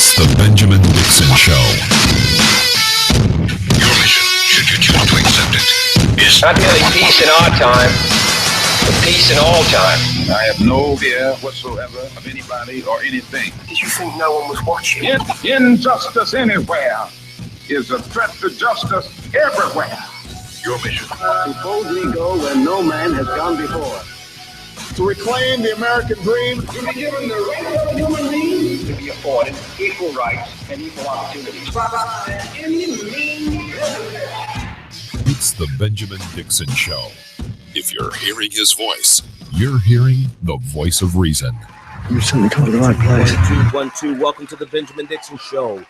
It's the Benjamin Dixon Show. Your mission, should you choose to accept it, is not merely peace in our time, but peace in all time. I have no fear whatsoever of anybody or anything. Did you think no one was watching? Injustice anywhere is a threat to justice everywhere. your mission. To boldly go where no man has gone before. To reclaim the American dream. To be given the right of human beings to be afforded equal rights and equal opportunities. It's the Benjamin Dixon Show. If you're hearing his voice, You're hearing the voice of reason. You certainly come to the right place. 1-2. Welcome to the Benjamin Dixon Show.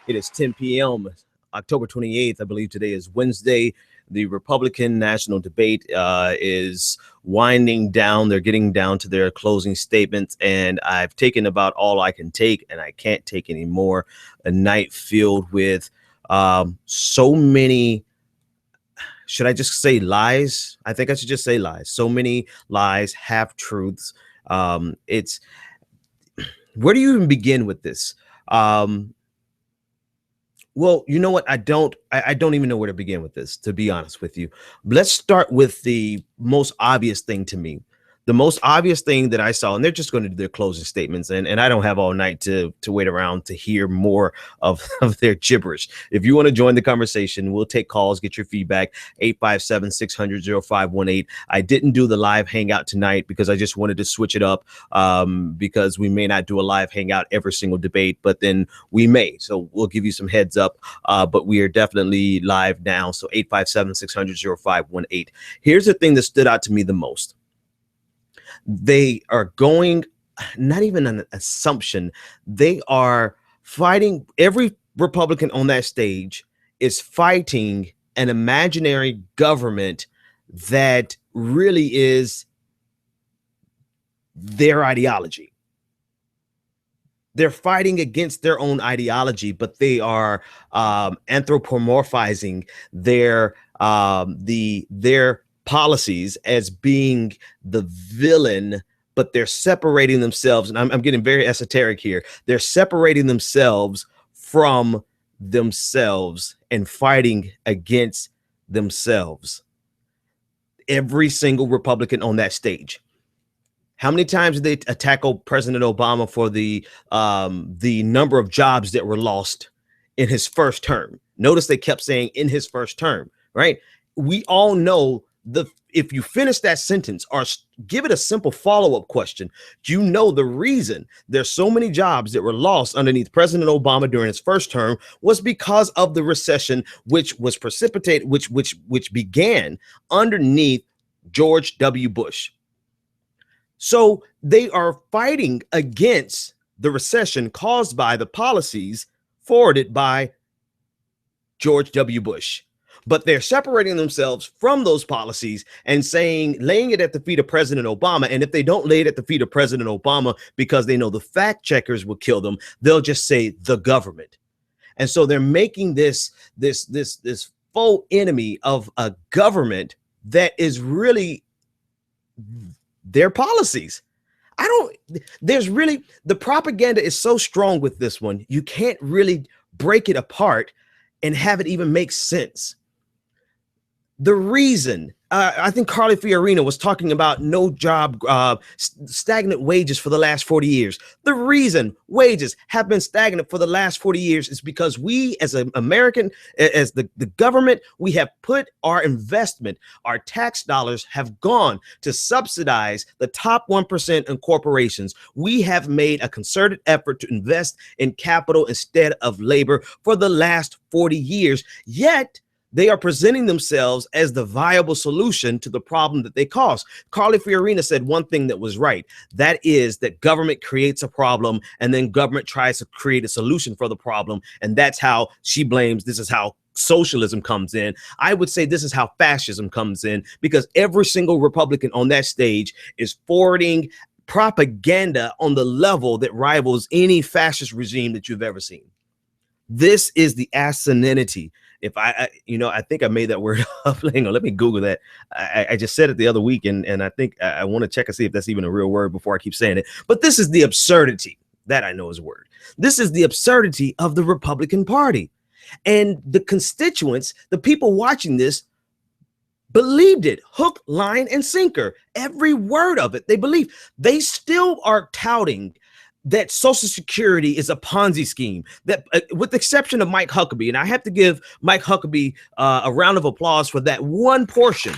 It is 10 p.m. October 28th. I believe today is Wednesday. The Republican national debate is winding down. They're getting down to their closing statements, and I've taken about all I can take, and I can't take any more. A night filled with so many, should I just say lies? I think I should just say lies. So many lies, half-truths. It's, where do you even begin with this? Well, you know what? I don't even know where to begin with this, to be honest with you. Let's start with the most obvious thing to me. The most obvious thing that I saw, and they're just going to do their closing statements, and I don't have all night to wait around to hear more of their gibberish. If you want to join the conversation, we'll take calls, get your feedback, 857-600-0518. I didn't do the live hangout tonight because I just wanted to switch it up because we may not do a live hangout every single debate, but then we may. So we'll give you some heads up, but we are definitely live now. So 857-600-0518. Here's the thing that stood out to me the most. They are going, not even an assumption, they are fighting. Every Republican on that stage is fighting an imaginary government that really is their ideology. They're fighting against their own ideology, but they are anthropomorphizing their policies as being the villain, but they're separating themselves. And I'm getting very esoteric here. They're separating themselves from themselves and fighting against themselves. Every single Republican on that stage. How many times did they attack President Obama for the number of jobs that were lost in his first term? Notice they kept saying in his first term, right? We all know if you finish that sentence or give it a simple follow-up question, you know the reason there's so many jobs that were lost underneath President Obama during his first term was because of the recession, which was precipitated, which began underneath George W. Bush. So they are fighting against the recession caused by the policies forwarded by George W. Bush. But they're separating themselves from those policies and laying it at the feet of President Obama. And if they don't lay it at the feet of President Obama because they know the fact checkers will kill them, they'll just say the government. And so they're making this faux enemy of a government that is really their policies. The propaganda is so strong with this one. You can't really break it apart and have it even make sense. The reason, I think Carly Fiorina was talking about no job, stagnant wages for the last 40 years. The reason wages have been stagnant for the last 40 years is because we as an American, as the government, we have put our investment, our tax dollars have gone to subsidize the top 1% in corporations. We have made a concerted effort to invest in capital instead of labor for the last 40 years, yet they are presenting themselves as the viable solution to the problem that they cause. Carly Fiorina said one thing that was right. That is that government creates a problem and then government tries to create a solution for the problem. And that's how she blames, this is how socialism comes in. I would say this is how fascism comes in, because every single Republican on that stage is forwarding propaganda on the level that rivals any fascist regime that you've ever seen. This is the asininity. If I think I made that word up. Hang on, let me Google that. I just said it the other week, and I think I want to check and see if that's even a real word before I keep saying it. But this is the absurdity That I know is a word. This is the absurdity of the Republican Party. And the constituents, the people watching this, believed it, hook, line, and sinker. Every word of it, they believe. They still are touting that Social Security is a Ponzi scheme, that with the exception of Mike Huckabee, and I have to give Mike Huckabee a round of applause for that one portion.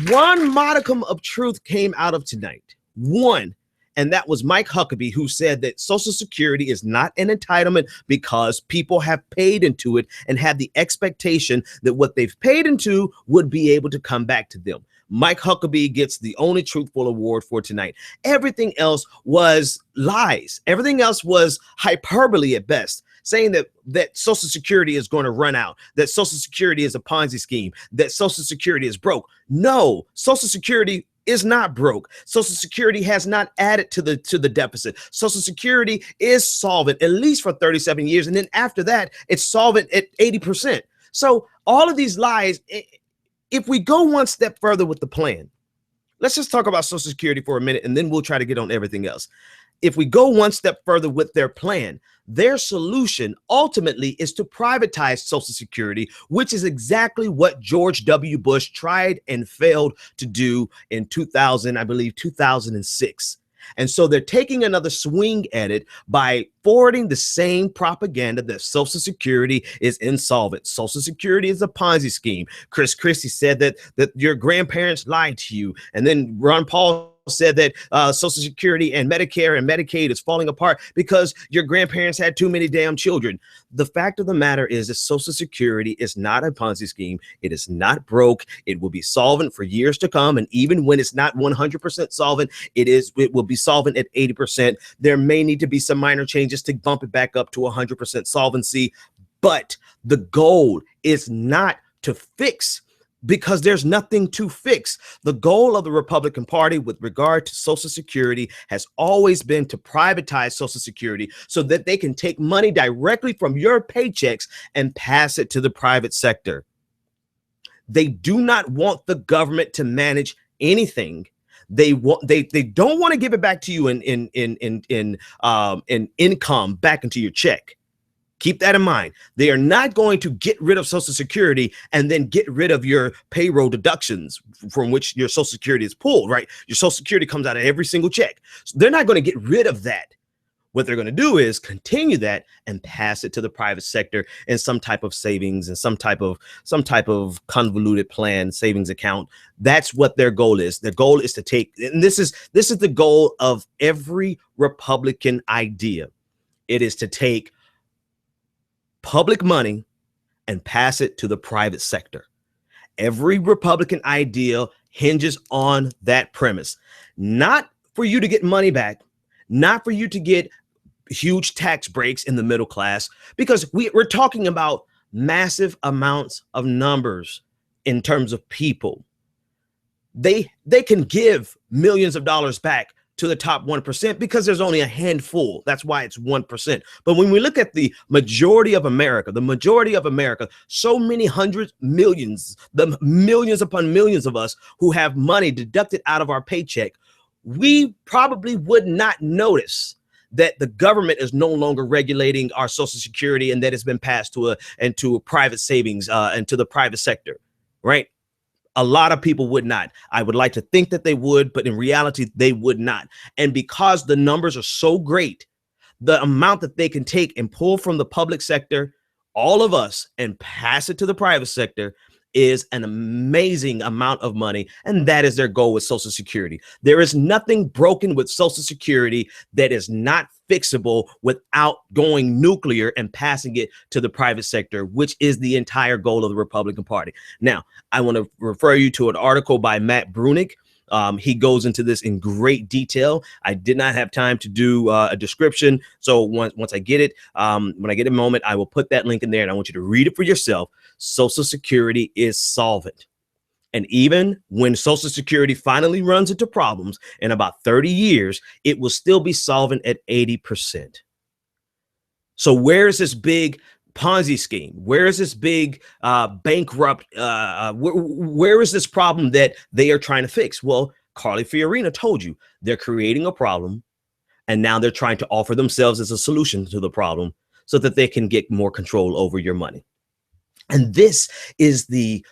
One modicum of truth came out of tonight. One. And that was Mike Huckabee, who said that Social Security is not an entitlement because people have paid into it and had the expectation that what they've paid into would be able to come back to them. Mike Huckabee gets the only truthful award for tonight. Everything else was lies. Everything else was hyperbole at best, saying that Social Security is going to run out, that Social Security is a Ponzi scheme, that Social Security is broke. No, Social Security is not broke. Social Security has not added to the deficit. Social Security is solvent, at least for 37 years. And then after that, it's solvent at 80%. So all of these lies, if we go one step further with the plan, let's just talk about Social Security for a minute, and then we'll try to get on everything else. If we go one step further with their plan, their solution ultimately is to privatize Social Security, which is exactly what George W. Bush tried and failed to do in 2006. And so they're taking another swing at it by forwarding the same propaganda that Social Security is insolvent. Social Security is a Ponzi scheme. Chris Christie said that your grandparents lied to you. And then Ron Paul said that Social Security and Medicare and Medicaid is falling apart because your grandparents had too many damn children. The fact of the matter is that Social Security is not a Ponzi scheme. It is not broke. It will be solvent for years to come. And even when it's not 100% solvent, it will be solvent at 80%. There may need to be some minor changes to bump it back up to 100% solvency. But the goal is not to fix, because there's nothing to fix. The goal of the Republican Party with regard to Social Security has always been to privatize Social Security so that they can take money directly from your paychecks and pass it to the private sector. They do not want the government to manage anything. They don't want to give it back to you in income back into your check. Keep that in mind. They are not going to get rid of Social Security and then get rid of your payroll deductions from which your Social Security is pulled, right? Your Social Security comes out of every single check. So they're not going to get rid of that. What they're going to do is continue that and pass it to the private sector in some type of savings and some type of convoluted plan savings account. That's what their goal is. Their goal is to take, and this is the goal of every Republican idea. It is to take public money and pass it to the private sector. Every Republican idea hinges on that premise. Not for you to get money back, not for you to get huge tax breaks in the middle class, because we're talking about massive amounts of numbers in terms of people. They can give millions of dollars back to the top 1% because there's only a handful. That's why it's 1%. But when we look at the majority of America, so many hundreds, millions, the millions upon millions of us who have money deducted out of our paycheck, we probably would not notice that the government is no longer regulating our Social Security and that it's been passed to a private savings and to the private sector, right? A lot of people would not. I would like to think that they would, but in reality, they would not. And because the numbers are so great, the amount that they can take and pull from the public sector, all of us, and pass it to the private sector is an amazing amount of money. And that is their goal with Social Security. There is nothing broken with Social Security that is not fixable without going nuclear and passing it to the private sector, which is the entire goal of the Republican Party. Now, I want to refer you to an article by Matt Brunick. He goes into this in great detail. I did not have time to do a description. So once I get it, when I get a moment, I will put that link in there and I want you to read it for yourself. Social Security is solvent. And even when Social Security finally runs into problems in about 30 years, it will still be solvent at 80%. So where is this big Ponzi scheme? Where is this big bankrupt? Where is this problem that they are trying to fix? Well, Carly Fiorina told you they're creating a problem And now they're trying to offer themselves as a solution to the problem so that they can get more control over your money. And this is the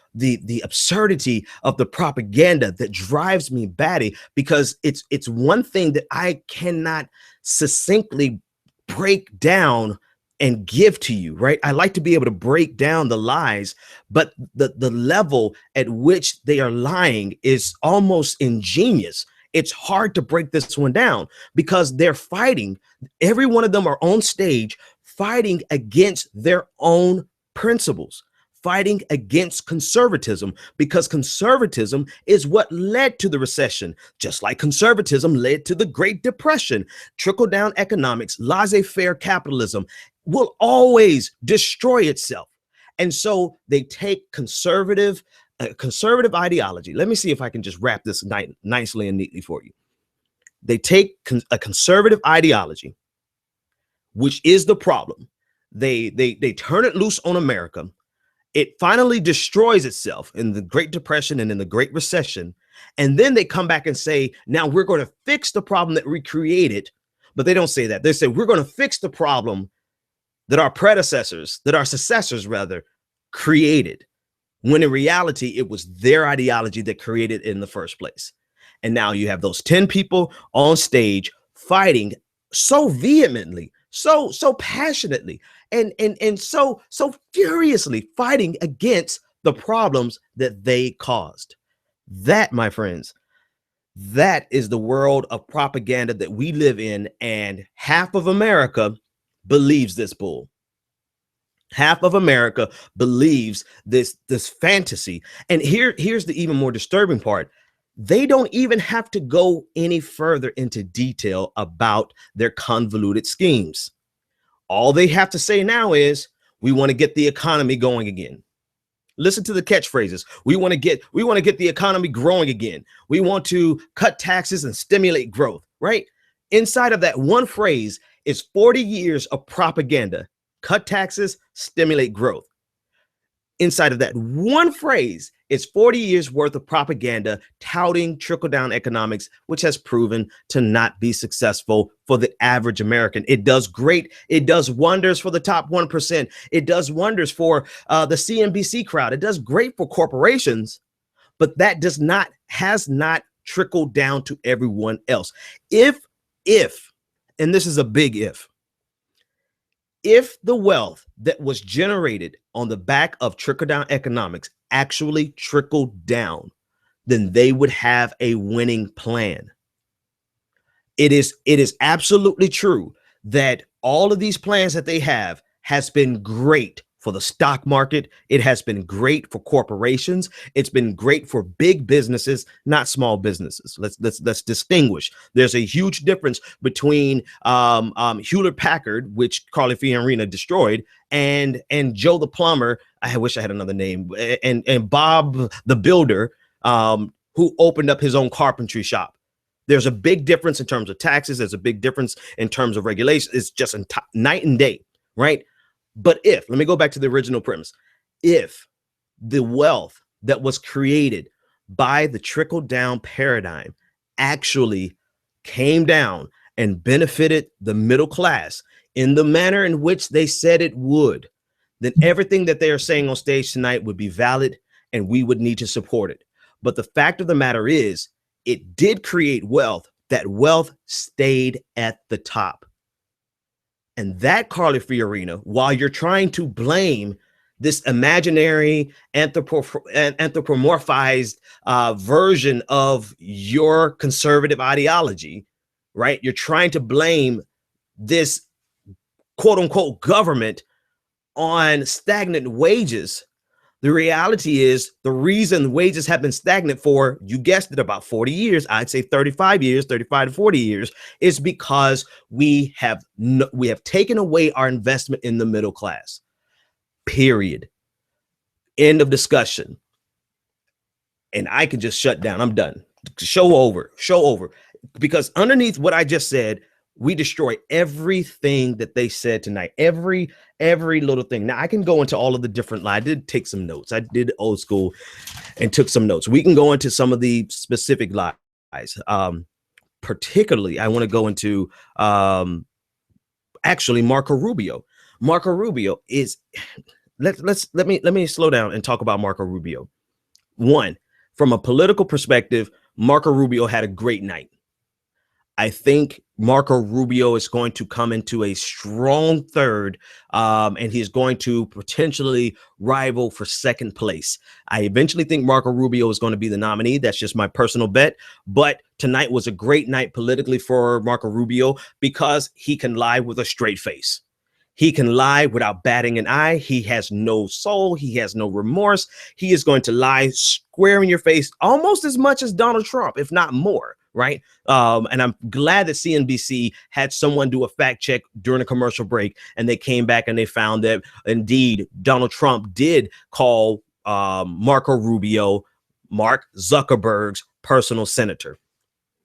absurdity of the propaganda that drives me batty, because it's one thing that I cannot succinctly break down and give to you, right? I like to be able to break down the lies, but the level at which they are lying is almost ingenious. It's hard to break this one down because they're fighting. Every one of them are on stage fighting against their own principles, fighting against conservatism, because conservatism is what led to the recession, just like conservatism led to the Great Depression. Trickle-down economics, laissez-faire capitalism will always destroy itself. And so they take conservative ideology. Let me see if I can just wrap this nicely and neatly for you. They take a conservative ideology, which is the problem. They turn it loose on America. It finally destroys itself in the Great Depression and in the Great Recession. And then they come back and say, now we're going to fix the problem that we created. But they don't say that. They say, we're going to fix the problem that our successors rather, created. When in reality, it was their ideology that created it in the first place. And now you have those 10 people on stage fighting so vehemently, so passionately, and so furiously fighting against the problems that they caused. That, my friends, that is the world of propaganda that we live in, and half of America believes this bull. Half of America believes this fantasy. And here's the even more disturbing part. They don't even have to go any further into detail about their convoluted schemes. All they have to say now is, we want to get the economy going again. Listen to the catchphrases. We want to get the economy growing again. We want to cut taxes and stimulate growth, right? Inside of that one phrase is 40 years of propaganda. Cut taxes, stimulate growth. Inside of that one phrase is 40 years worth of propaganda touting trickle-down economics, which has proven to not be successful for the average American. It does great. It does wonders for the top 1%. It does wonders for the CNBC crowd. It does great for corporations, but that has not trickled down to everyone else. If, and this is a big if the wealth that was generated on the back of trickle-down economics actually trickled down, then they would have a winning plan. It is absolutely true that all of these plans that they have has been great for the stock market. It has been great for corporations. It's been great for big businesses, not small businesses. Let's distinguish. There's a huge difference between Hewlett Packard, which Carly Fiorina destroyed, and Joe the plumber. I wish I had another name, and Bob the builder, who opened up his own carpentry shop. There's a big difference in terms of taxes. There's a big difference in terms of regulation. It's just night and day, right? But let me go back to the original premise. If the wealth that was created by the trickle-down paradigm actually came down and benefited the middle class in the manner in which they said it would, then everything that they are saying on stage tonight would be valid and we would need to support it. But the fact of the matter is, it did create wealth. That wealth stayed at the top. And that, Carly Fiorina, while you're trying to blame this imaginary anthropomorphized version of your conservative ideology, right? You're trying to blame this quote unquote government on stagnant wages. The reality is, the reason wages have been stagnant for, you guessed it, about 40 years, I'd say 35 to 40 years, is because we have taken away our investment in the middle class. Period. End of discussion. And I can just shut down. I'm done. Show over. Because underneath what I just said, we destroy everything that they said tonight. Every little thing. Now I can go into all of the different lies. I did take some notes. I did old school and took some notes. We can go into some of the specific lies. particularly, I want to go into actually Marco Rubio. Marco Rubio is let me slow down and talk about Marco Rubio. One, from a political perspective, Marco Rubio had a great night. I think Marco Rubio is going to come into a strong third, and he's going to potentially rival for second place. I eventually think Marco Rubio is going to be the nominee. That's just my personal bet. But tonight was a great night politically for Marco Rubio because he can lie with a straight face. He can lie without batting an eye. He has no soul. He has no remorse. He is going to lie square in your face almost as much as Donald Trump, if not more. Right. And I'm glad that CNBC had someone do a fact check during a commercial break, and they came back and they found that indeed Donald Trump did call Marco Rubio Mark Zuckerberg's personal senator.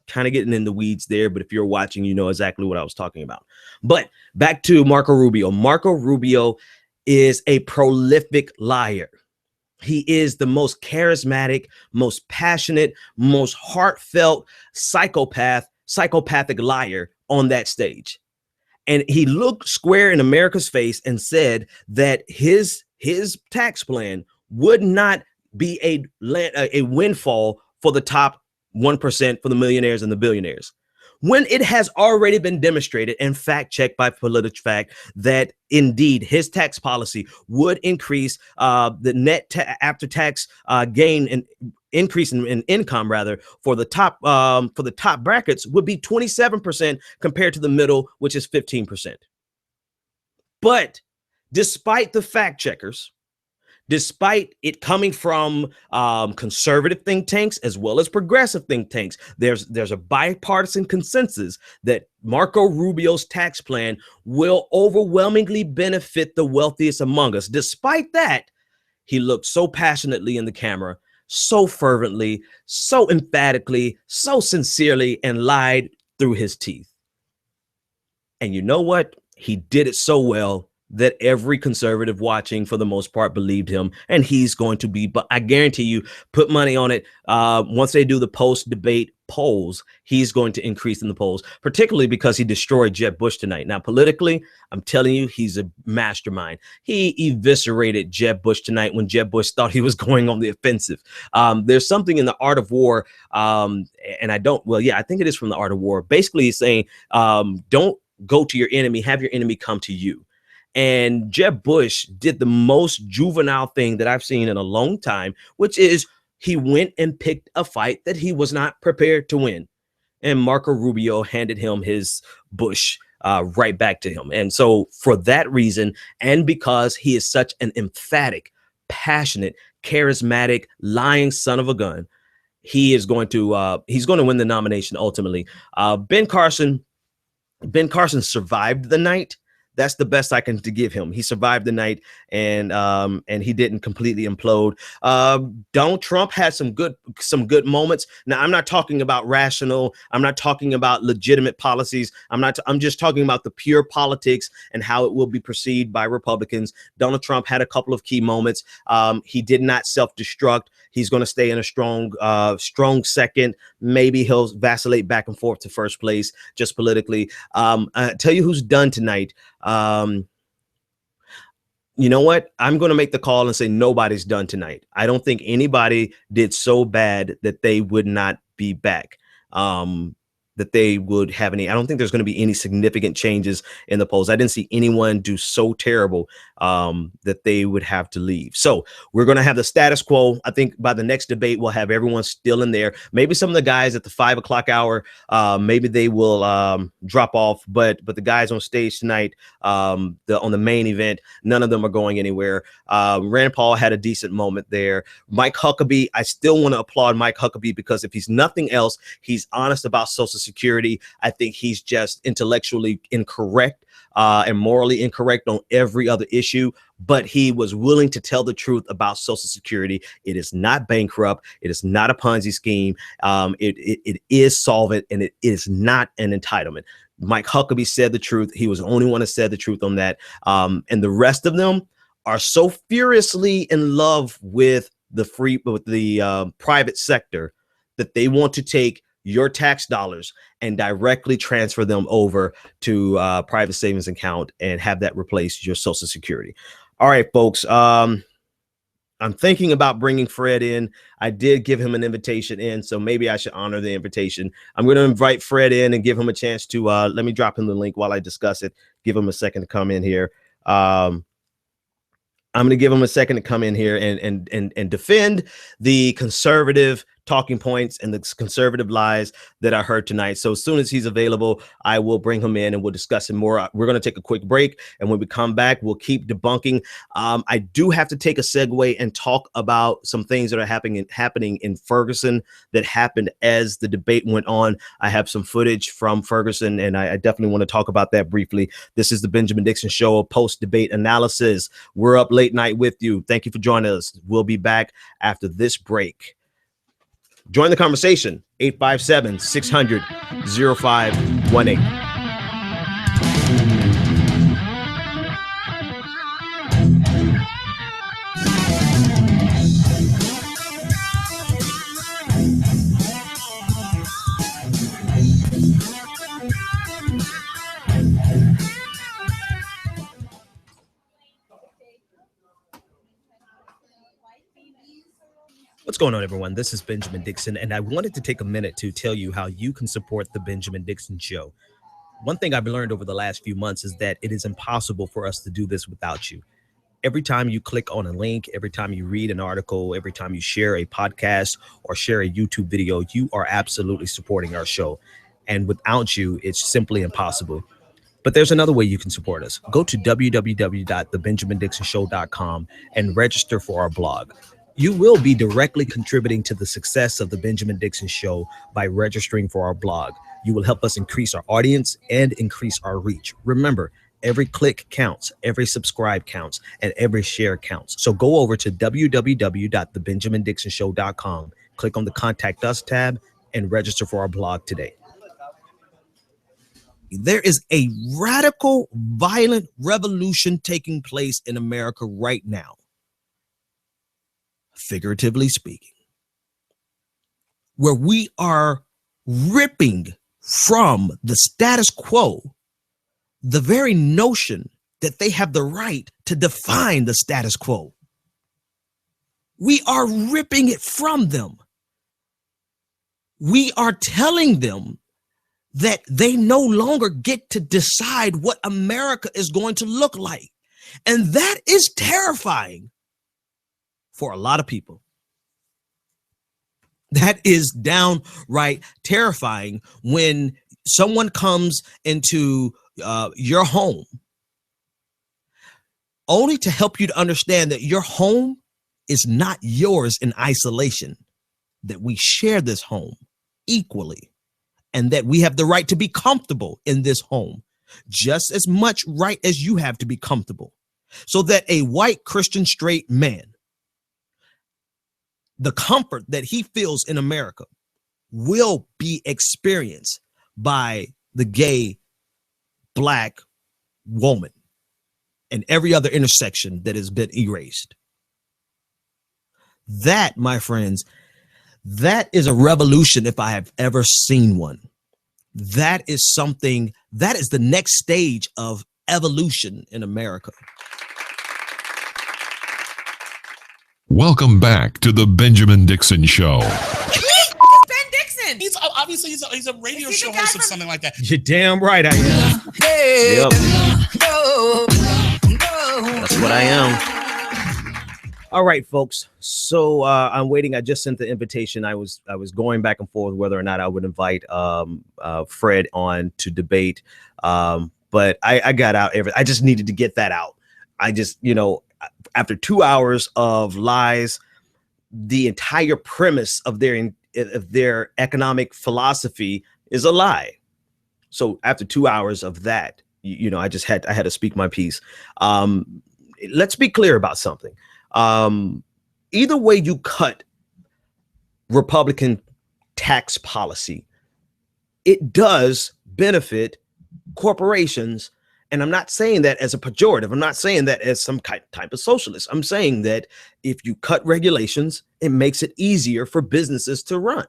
Kind of getting in the weeds there, but if you're watching, you know exactly what I was talking about. But back to Marco Rubio. Marco Rubio is a prolific liar. He is the most charismatic, most passionate, most heartfelt psychopathic liar on that stage. And he looked square in America's face and said that his tax plan would not be a windfall for the top 1%, for the millionaires and the billionaires, when it has already been demonstrated and fact-checked by PolitiFact that indeed his tax policy would increase the net after-tax gain and increase in income, rather, for the top brackets would be 27% compared to the middle, which is 15%. But despite the fact checkers, despite it coming from conservative think tanks as well as progressive think tanks, there's a bipartisan consensus that Marco Rubio's tax plan will overwhelmingly benefit the wealthiest among us. Despite that, he looked so passionately in the camera, so fervently, so emphatically, so sincerely, and lied through his teeth. And you know what? He did it so well that every conservative watching, for the most part, believed him, and he's going to be, but I guarantee you, put money on it. Once they do the post-debate polls, he's going to increase in the polls, particularly because he destroyed Jeb Bush tonight. Now, politically, I'm telling you, he's a mastermind. He eviscerated Jeb Bush tonight when Jeb Bush thought he was going on the offensive. There's something in The Art of War, and I think it is from The Art of War. Basically, he's saying, don't go to your enemy, have your enemy come to you. And Jeb Bush did the most juvenile thing that I've seen in a long time, which is he went and picked a fight that he was not prepared to win. And Marco Rubio handed him his Bush right back to him. And so for that reason, and because he is such an emphatic, passionate, charismatic, lying son of a gun, he's going to win the nomination ultimately. Ben Carson survived the night. That's the best I can to give him. He survived the night, and he didn't completely implode. Donald Trump had some good moments. Now, I'm not talking about rational. I'm not talking about legitimate policies. I'm just talking about the pure politics and how it will be perceived by Republicans. Donald Trump had a couple of key moments. He did not self-destruct. He's going to stay in a strong second. Maybe he'll vacillate back and forth to first place just politically. I tell you who's done tonight. You know what? I'm going to make the call and say nobody's done tonight. I don't think anybody did so bad that they would not be back. That they would have any. I don't think there's going to be any significant changes in the polls. I didn't see anyone do so terrible that they would have to leave. So we're going to have the status quo. I think by the next debate, we'll have everyone still in there. Maybe some of the guys at the 5 o'clock hour, maybe they will drop off. But the guys on stage tonight, on the main event, none of them are going anywhere. Rand Paul had a decent moment there. Mike Huckabee, I still want to applaud Mike Huckabee because if he's nothing else, he's honest about Social Security. I think he's just intellectually incorrect and morally incorrect on every other issue, but he was willing to tell the truth about Social Security. It is not bankrupt. It is not a Ponzi scheme. It is solvent, and it is not an entitlement. Mike Huckabee said the truth. He was the only one that said the truth on that. And the rest of them are so furiously in love with the private sector that they want to take your tax dollars and directly transfer them over to private savings account and have that replace your Social Security. All right, folks. I'm thinking about bringing Fred in. I did give him an invitation in, so maybe I should honor the invitation. I'm going to invite Fred in and give him a chance to let me drop him the link while I discuss it. Give him a second to come in here. I'm going to give him a second to come in here and defend the conservative talking points and the conservative lies that I heard tonight. So as soon as he's available, I will bring him in and we'll discuss it more. We're going to take a quick break, and when we come back, we'll keep debunking. I do have to take a segue and talk about some things that are happening in Ferguson that happened as the debate went on. I have some footage from Ferguson, and I definitely want to talk about that briefly. This is the Benjamin Dixon Show, post-debate analysis. We're up late night with you. Thank you for joining us. We'll be back after this break. Join the conversation, 857-600-0518. What's going on, everyone? This is Benjamin Dixon, and I wanted to take a minute to tell you how you can support the Benjamin Dixon Show. One thing I've learned over the last few months is that it is impossible for us to do this without you. Every time you click on a link, every time you read an article, every time you share a podcast or share a YouTube video, you are absolutely supporting our show. And without you, it's simply impossible. But there's another way you can support us. Go to www.thebenjamindixonshow.com and register for our blog. You will be directly contributing to the success of the Benjamin Dixon Show by registering for our blog. You will help us increase our audience and increase our reach. Remember, every click counts, every subscribe counts, and every share counts. So go over to www.thebenjamindixonshow.com, click on the Contact Us tab, and register for our blog today. There is a radical, violent revolution taking place in America right now. Figuratively speaking, where we are ripping from the status quo the very notion that they have the right to define the status quo. We are ripping it from them. We are telling them that they no longer get to decide what America is going to look like. And that is terrifying for a lot of people. That is downright terrifying when someone comes into your home only to help you to understand that your home is not yours in isolation, that we share this home equally, and that we have the right to be comfortable in this home, just as much right as you have to be comfortable, so that a white Christian straight man, the comfort that he feels in America will be experienced by the gay black woman and every other intersection that has been erased. That, my friends, that is a revolution if I have ever seen one. That is something, that is the next stage of evolution in America. Welcome back to the Benjamin Dixon Show. Ben Dixon. He's obviously he's a radio show host or something like that. You're damn right I am. Hey, Yep. no. That's what I am. All right, folks. So I'm waiting. I just sent the invitation. I was going back and forth whether or not I would invite Fred on to debate. But I got out everything. I just needed to get that out. I just, after 2 hours of lies, the entire premise of their economic philosophy is a lie. So after 2 hours of that, I had to speak my piece. Let's be clear about something. Either way you cut Republican tax policy, it does benefit corporations. And I'm not saying that as a pejorative. I'm not saying that as some type of socialist. I'm saying that if you cut regulations, it makes it easier for businesses to run.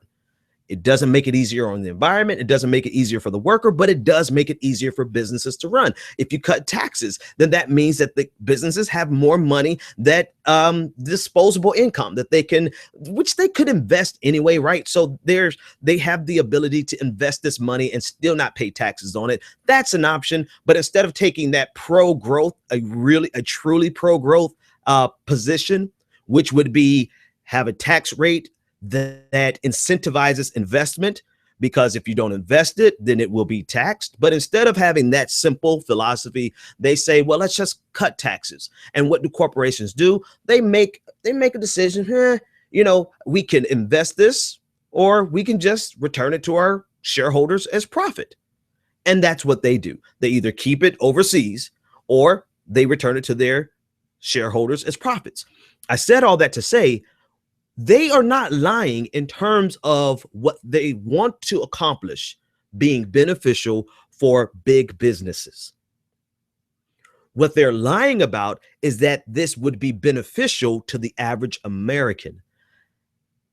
It doesn't make it easier on the environment. It doesn't make it easier for the worker, but it does make it easier for businesses to run. If you cut taxes, then that means that the businesses have more money, that disposable income that they can, which they could invest anyway, right? So they have the ability to invest this money and still not pay taxes on it. That's an option. But instead of taking that pro-growth, a truly pro-growth position, which would be have a tax rate that incentivizes investment, because if you don't invest it, then it will be taxed. But instead of having that simple philosophy, they say, well, let's just cut taxes. And what do corporations do? They make a decision. We can invest this, or we can just return it to our shareholders as profit. And that's what they do. They either keep it overseas or they return it to their shareholders as profits. I said all that to say, they are not lying in terms of what they want to accomplish being beneficial for big businesses. What they're lying about is that this would be beneficial to the average American.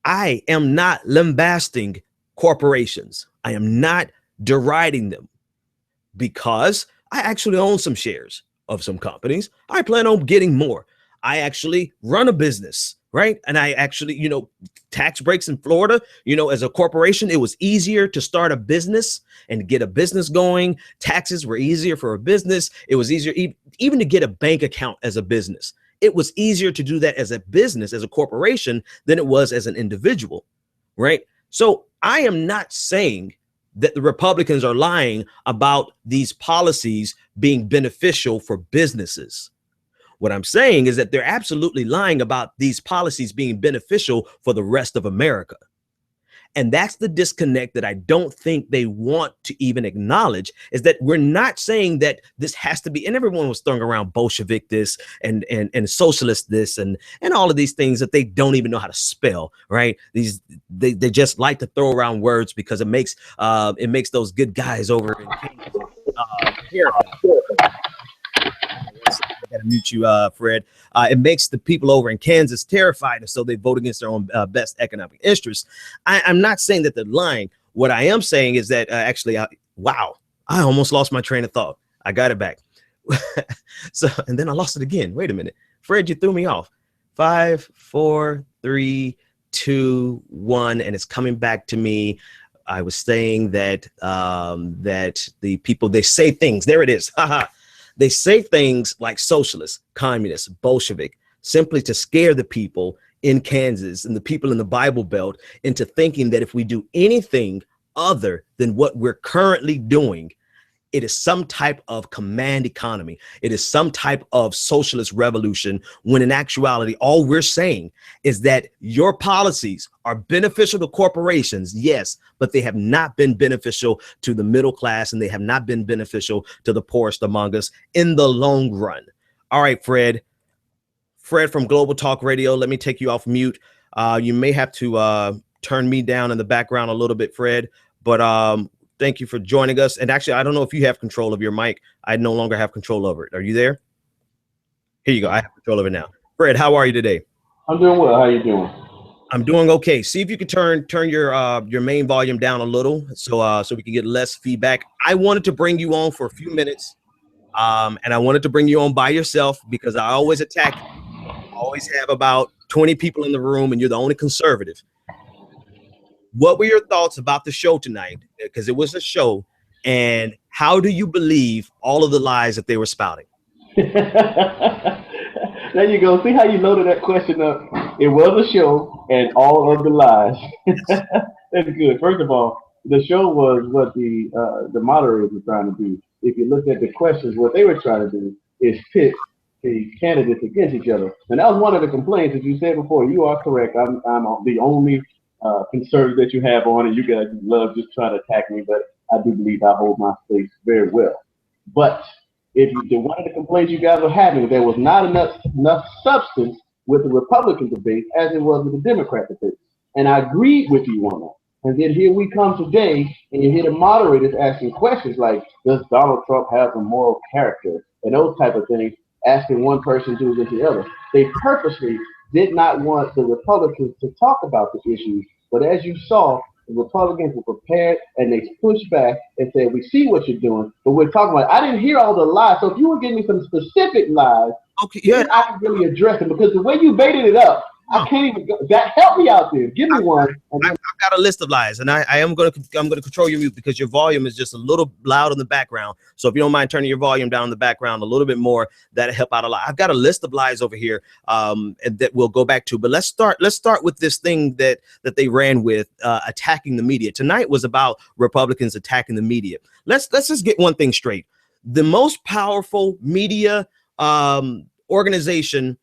I am not lambasting corporations. I am not deriding them, because I actually own some shares of some companies. I plan on getting more. I actually run a business, right? And I actually, tax breaks in Florida, as a corporation, it was easier to start a business and get a business going. Taxes were easier for a business. It was easier even to get a bank account as a business. It was easier to do that as a business, as a corporation, than it was as an individual, right? So I am not saying that the Republicans are lying about these policies being beneficial for businesses. What I'm saying is that they're absolutely lying about these policies being beneficial for the rest of America. And that's the disconnect that I don't think they want to even acknowledge, is that we're not saying that this has to be, and everyone was throwing around Bolshevik this and socialist this and all of these things that they don't even know how to spell, right? They just like to throw around words because it makes those good guys over in terrified. I gotta mute you, Fred. It makes the people over in Kansas terrified, and so they vote against their own best economic interests. I'm not saying that they're lying. What I am saying is that I almost lost my train of thought. I got it back. And then I lost it again. Wait a minute, Fred, you threw me off. 5, 4, 3, 2, 1, and it's coming back to me. I was saying that that the people, they say things. There it is. They say things like socialist, communist, Bolshevik, simply to scare the people in Kansas and the people in the Bible Belt into thinking that if we do anything other than what we're currently doing, it is some type of command economy. It is some type of socialist revolution, when in actuality, all we're saying is that your policies are beneficial to corporations, yes, but they have not been beneficial to the middle class, and they have not been beneficial to the poorest among us in the long run. All right, Fred from Global Talk Radio, let me take you off mute. You may have to turn me down in the background a little bit, Fred, but thank you for joining us. And actually, I don't know if you have control of your mic. I no longer have control over it. Are you there? Here you go. I have control of it now. Fred, how are you today? I'm doing well. How you doing? I'm doing okay. See if you can turn your main volume down a little, so we can get less feedback. I wanted to bring you on for a few minutes, and I wanted to bring you on by yourself because I always attack you. I always have about 20 people in the room, and you're the only conservative. What were your thoughts about the show tonight? Because it was a show, and how do you believe all of the lies that they were spouting? There you go. See how you loaded that question up? It was a show, and all of the lies. That's good. First of all, the show was what the moderators were trying to do. If you look at the questions, what they were trying to do is pit the candidates against each other. And that was one of the complaints, as you said before. You are correct. I'm the only conservative that you have on, and you guys love just trying to attack me, but I do believe I hold my space very well. But one of the complaints you guys were having, there was not enough substance with the Republican debate as it was with the Democrat debate. And I agreed with you on that. And then here we come today, and you hear the moderators asking questions like, does Donald Trump have a moral character? And those type of things, asking one person to against the other. They purposely did not want the Republicans to talk about the issues. But as you saw, the Republicans were prepared and they pushed back and said, we see what you're doing, but we're talking about it. I didn't hear all the lies. So if you would give me some specific lies, okay, yeah, I can really address them, because the way you baited it up, I can't even go. That help me out there. Give me one. I've got a list of lies, and I'm gonna control your mute because your volume is just a little loud in the background. So if you don't mind turning your volume down in the background a little bit more, that'll help out a lot. I've got a list of lies over here that we'll go back to. But let's start with this thing that they ran with, attacking the media. Tonight was about Republicans attacking the media. Let's just get one thing straight. The most powerful media organization.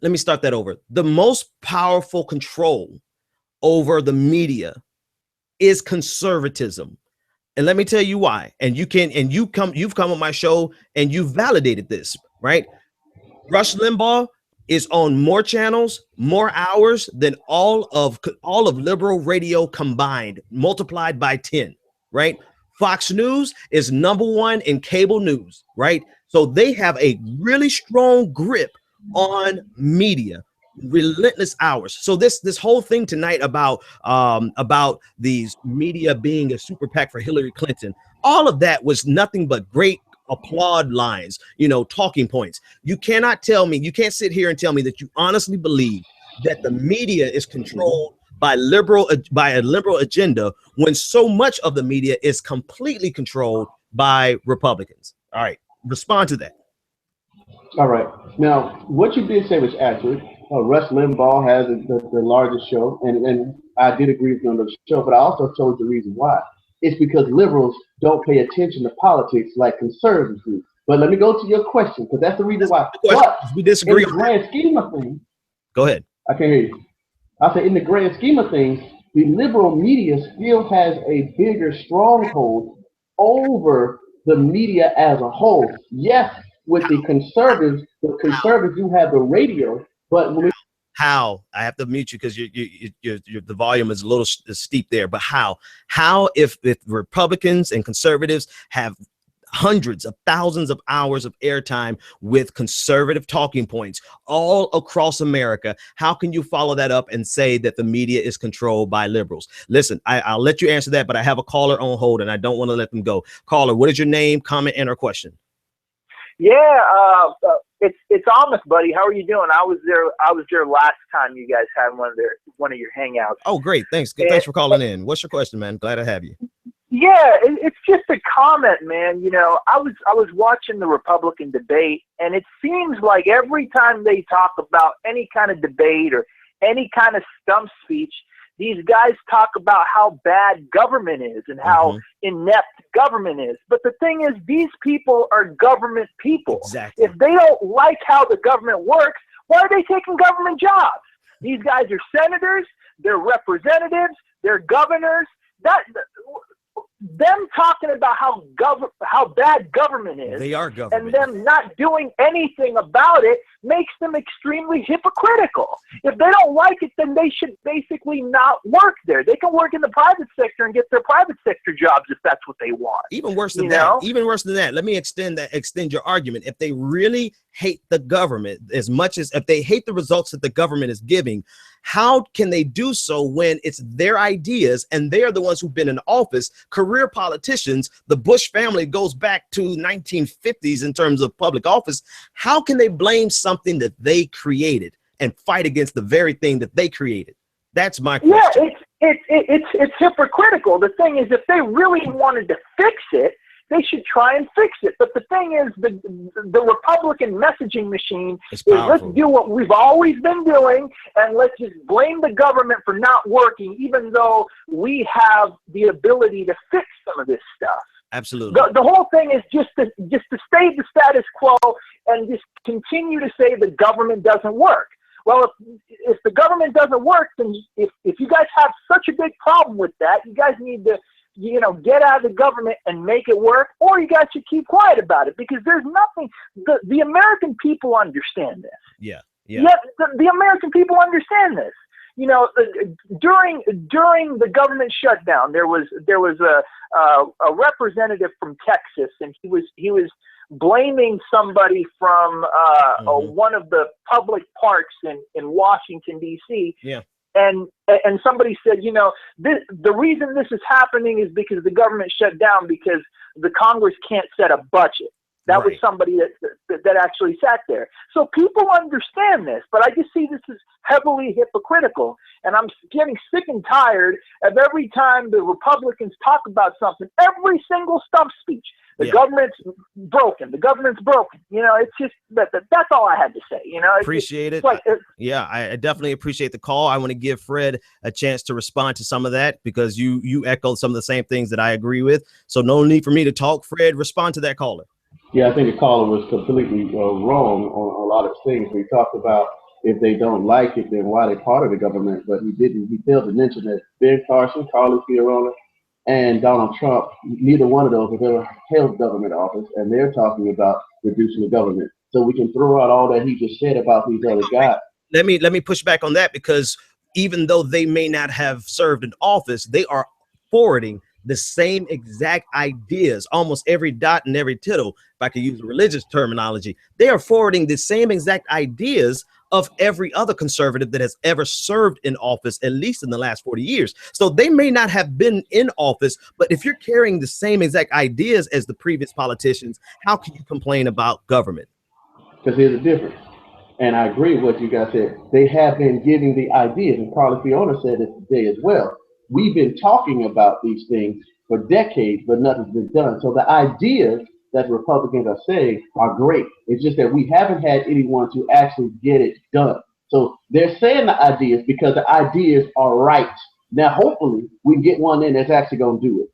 Let me start that over. The most powerful control over the media is conservatism. And let me tell you why. And you've come on my show and you've validated this, right? Rush Limbaugh is on more channels, more hours than all of liberal radio combined, multiplied by 10, right? Fox News is #1 in cable news, right? So they have a really strong grip on media, relentless hours. So this whole thing tonight about these media being a super PAC for Hillary Clinton, all of that was nothing but great applaud lines, talking points. You cannot sit here and tell me that you honestly believe that the media is controlled by a liberal agenda when so much of the media is completely controlled by Republicans. All right, respond to that. All right. Now, what you did say was accurate. Rush Limbaugh has the largest show, and I did agree with you on the show, but I also told you the reason why. It's because liberals don't pay attention to politics like conservatives do. But let me go to your question, because that's the reason why. But we disagree. In the grand scheme of things, go ahead. I can hear you. I say in the grand scheme of things, the liberal media still has a bigger stronghold over the media as a whole. Yes, with the conservatives do have the radio, but when how I have to mute you because the volume is a little steep there. But how if Republicans and conservatives have hundreds of thousands of hours of airtime with conservative talking points all across America, how can you follow that up and say that the media is controlled by liberals? Listen, I'll let you answer that, but I have a caller on hold and I don't want to let them go. Caller, what is your name, comment, and or question? Yeah, it's Amos, buddy. How are you doing? I was there last time you guys had one of your hangouts. Oh, great. Thanks. Thanks for calling in. What's your question, man? Glad to have you. Yeah, it's just a comment, man. I was watching the Republican debate, and it seems like every time they talk about any kind of debate or any kind of stump speech, these guys talk about how bad government is and how inept government is. But the thing is, these people are government people. Exactly. If they don't like how the government works, why are they taking government jobs? These guys are senators, they're representatives, they're governors. Them talking about how bad government is, they are government, and them not doing anything about it makes them extremely hypocritical. If they don't like it, then they should basically not work there. They can work in the private sector and get their private sector jobs if that's what they want. Even worse than that. Let me extend your argument. If they really hate the government as much as if they hate the results that the government is giving, how can they do so when it's their ideas and they are the ones who've been in office, career politicians? The Bush family goes back to 1950s in terms of public office. How can they blame something that they created and fight against the very thing that they created? That's my question. Yeah, it's hypocritical. The thing is, if they really wanted to fix it, they should try and fix it. But the thing is, the Republican messaging machine is let's do what we've always been doing and let's just blame the government for not working, even though we have the ability to fix some of this stuff. Absolutely. The whole thing is just to stay the status quo and just continue to say the government doesn't work. Well, if the government doesn't work, then if you guys have such a big problem with that, you guys need to get out of the government and make it work, or you guys should keep quiet about it, because there's nothing. The American people understand this. Yeah. The American people understand this. During the government shutdown, there was a representative from Texas, and he was blaming somebody from one of the public parks in Washington, D.C. Yeah. And somebody said, you know, the reason this is happening is because the government shut down because the Congress can't set a budget. That was somebody that actually sat there. So people understand this, but I just see this as heavily hypocritical. And I'm getting sick and tired of every time the Republicans talk about something, every single stump speech. The government's broken. The government's broken. You know, it's just that's all I had to say. You know, Appreciate it. Like, yeah, I definitely appreciate the call. I want to give Fred a chance to respond to some of that because you echoed some of the same things that I agree with. So no need for me to talk. Fred, respond to that caller. Yeah, I think the caller was completely wrong on a lot of things. We talked about if they don't like it, then why they're part of the government. But he didn't. He failed to mention that Ben Carson, Carlos Fiorina, and Donald Trump, neither one of those have ever held government office, and they're talking about reducing the government. So we can throw out all that he just said about these other guys. Let me push back on that because even though they may not have served in office, they are forwarding the same exact ideas, almost every dot and every tittle, if I could use religious terminology. They are forwarding the same exact ideas of every other conservative that has ever served in office, at least in the last 40 years. So they may not have been in office, but if you're carrying the same exact ideas as the previous politicians, how can you complain about government? Because here's the difference. And I agree with what you guys said. They have been giving the ideas, and Carlos Fiona said it today as well. We've been talking about these things for decades, but nothing's been done. So the ideas that Republicans are saying are great. It's just that we haven't had anyone to actually get it done. So they're saying the ideas because the ideas are right. Now, hopefully, we can get one in that's actually going to do it.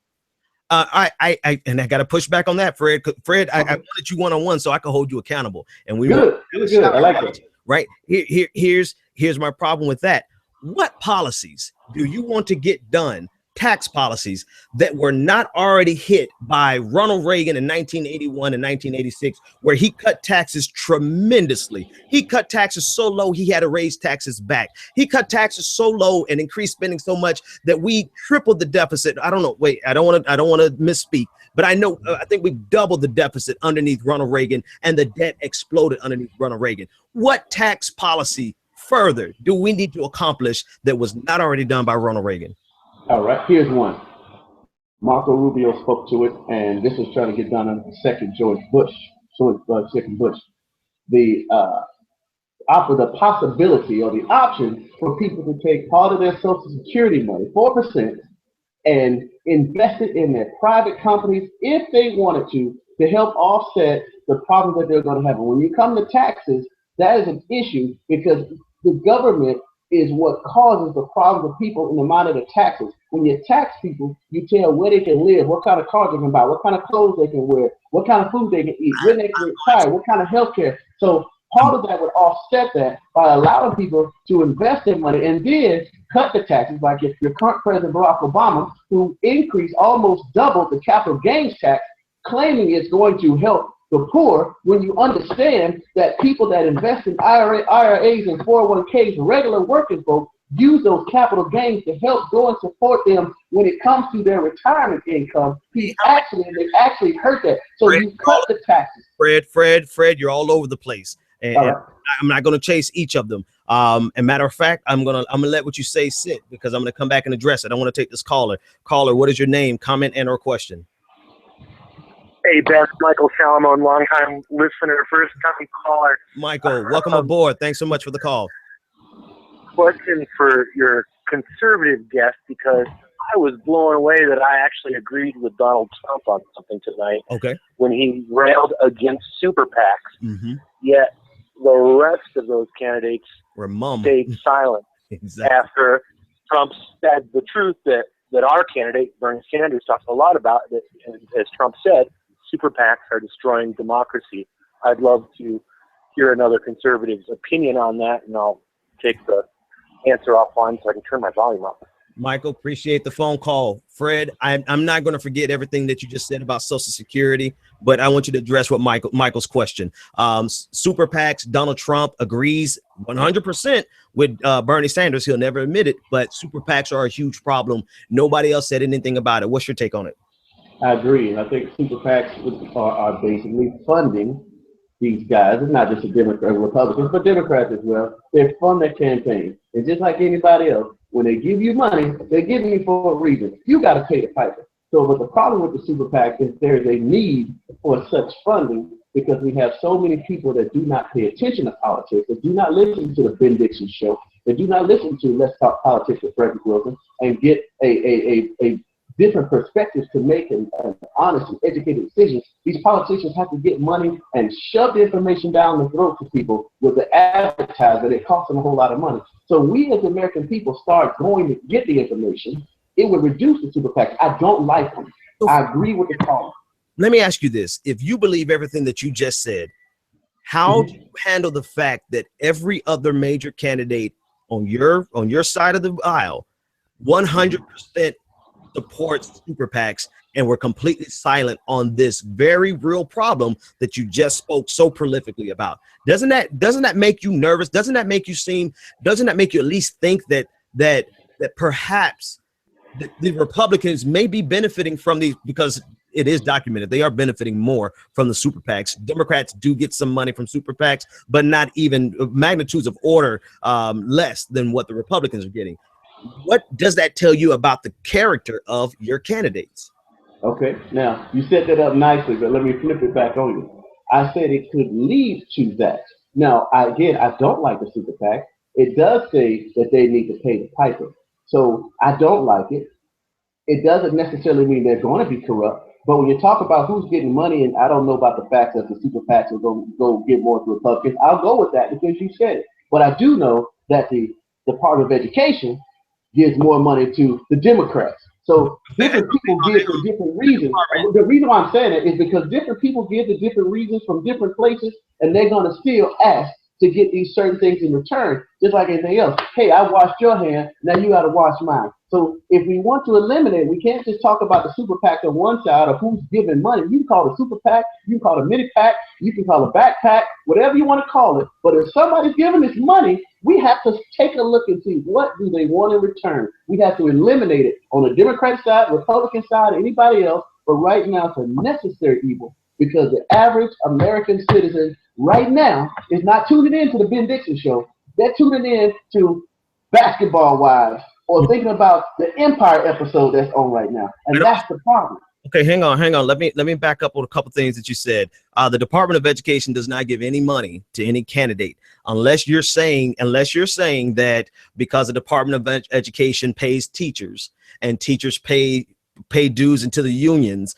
And I got to push back on that, Fred. Fred, I wanted you one-on-one so I can hold you accountable. And we good. I like it. Right here's my problem with that. What policies do you want to get done? Tax policies that were not already hit by Ronald Reagan in 1981 and 1986, where he cut taxes tremendously. He cut taxes so low he had to raise taxes back. He cut taxes so low and increased spending so much that we tripled the deficit. I don't know. Wait, I don't want to misspeak, but I think we doubled the deficit underneath Ronald Reagan, and the debt exploded underneath Ronald Reagan. What tax policy further do we need to accomplish that was not already done by Ronald Reagan? All right, here's one. Marco Rubio spoke to it, and this was trying to get done under the second Bush. They offered the possibility or the option for people to take part of their Social Security money, 4%, and invest it in their private companies if they wanted to help offset the problems that they're going to have. And when you come to taxes, that is an issue because the government is what causes the problems of people in the amount of the taxes. When you tax people, you tell where they can live, what kind of cars they can buy, what kind of clothes they can wear, what kind of food they can eat, when they can retire, what kind of health care. So part of that would offset that by allowing people to invest their money and then cut the taxes, like if your current President Barack Obama, who increased almost double the capital gains tax, claiming it's going to help the poor, when you understand that people that invest in IRAs and 401ks, regular working folks, use those capital gains to help go and support them when it comes to their retirement income. They actually hurt that. So Fred, you cut the taxes. Fred, you're all over the place. And I'm not going to chase each of them. And matter of fact, I'm gonna let what you say sit because I'm gonna come back and address it. I want to take this caller. Caller, what is your name, comment, and or question? Hey, Ben, Michael Salamone, longtime listener, first-time caller. Michael, welcome aboard. Thanks so much for the call. Question for your conservative guest, because I was blown away that I actually agreed with Donald Trump on something tonight. Okay. When he railed against super PACs. Mm-hmm. Yet the rest of those candidates were mum. Stayed silent after Trump said the truth that our candidate, Bernie Sanders, talks a lot about, that, as Trump said, super PACs are destroying democracy. I'd love to hear another conservative's opinion on that, and I'll take the answer offline so I can turn my volume up. Michael, appreciate the phone call. Fred, I'm not going to forget everything that you just said about Social Security, but I want you to address what Michael's question. Super PACs, Donald Trump agrees 100% with Bernie Sanders. He'll never admit it, but super PACs are a huge problem. Nobody else said anything about it. What's your take on it? I agree. I think super PACs are basically funding these guys. It's not just the Democrats and Republicans, but Democrats as well. They fund their campaign. And just like anybody else, when they give you money, they're giving you for a reason. You got to pay the piper. So, but the problem with the super PAC is there is a need for such funding because we have so many people that do not pay attention to politics, that do not listen to the Ben Dixon show, that do not listen to Let's Talk Politics with Frederick Wilson and get a different perspectives to make an honest and educated decisions. These politicians have to get money and shove the information down the throat to people with the advertising. It costs them a whole lot of money. So we as American people start going to get the information. It would reduce the super PACs. I don't like them. I agree with the call. Let me ask you this. If you believe everything that you just said, how do you handle the fact that every other major candidate on your side of the aisle 100% supports super PACs and we're completely silent on this very real problem that you just spoke so prolifically about? Doesn't that make you nervous? Doesn't that make you at least think that perhaps the Republicans may be benefiting from these, because it is documented they are benefiting more from the super PACs. Democrats do get some money from super PACs, but not even magnitudes of order less than what the Republicans are getting. What does that tell you about the character of your candidates? Okay, now you set that up nicely, but let me flip it back on you. I said it could lead to that. Now, I don't like the super PAC. It does say that they need to pay the piper. So I don't like it. It doesn't necessarily mean they're going to be corrupt. But when you talk about who's getting money, and I don't know about the fact that the super PACs are going to go give more to Republicans, I'll go with that because you said it. But I do know that the Department of Education gives more money to the Democrats. So different people give for different reasons. The reason why I'm saying it is because different people give the different reasons from different places, and they're going to still ask to get these certain things in return, just like anything else. Hey, I washed your hand, now you got to wash mine. So if we want to eliminate, we can't just talk about the super PAC on one side of who's giving money. You can call it a super PAC, you can call it a mini PAC, you can call it a backpack, whatever you want to call it. But if somebody's giving this money, we have to take a look and see what do they want in return. We have to eliminate it on the Democrat side, Republican side, anybody else. But right now, it's a necessary evil because the average American citizen right now is not tuning in to the Ben Dixon show. They're tuning in to Basketball Wives or thinking about the Empire episode that's on right now. And that's the problem. Okay, hang on. Let me back up on a couple things that you said. The Department of Education does not give any money to any candidate unless you're saying that because the Department of Education pays teachers and teachers pay dues into the unions,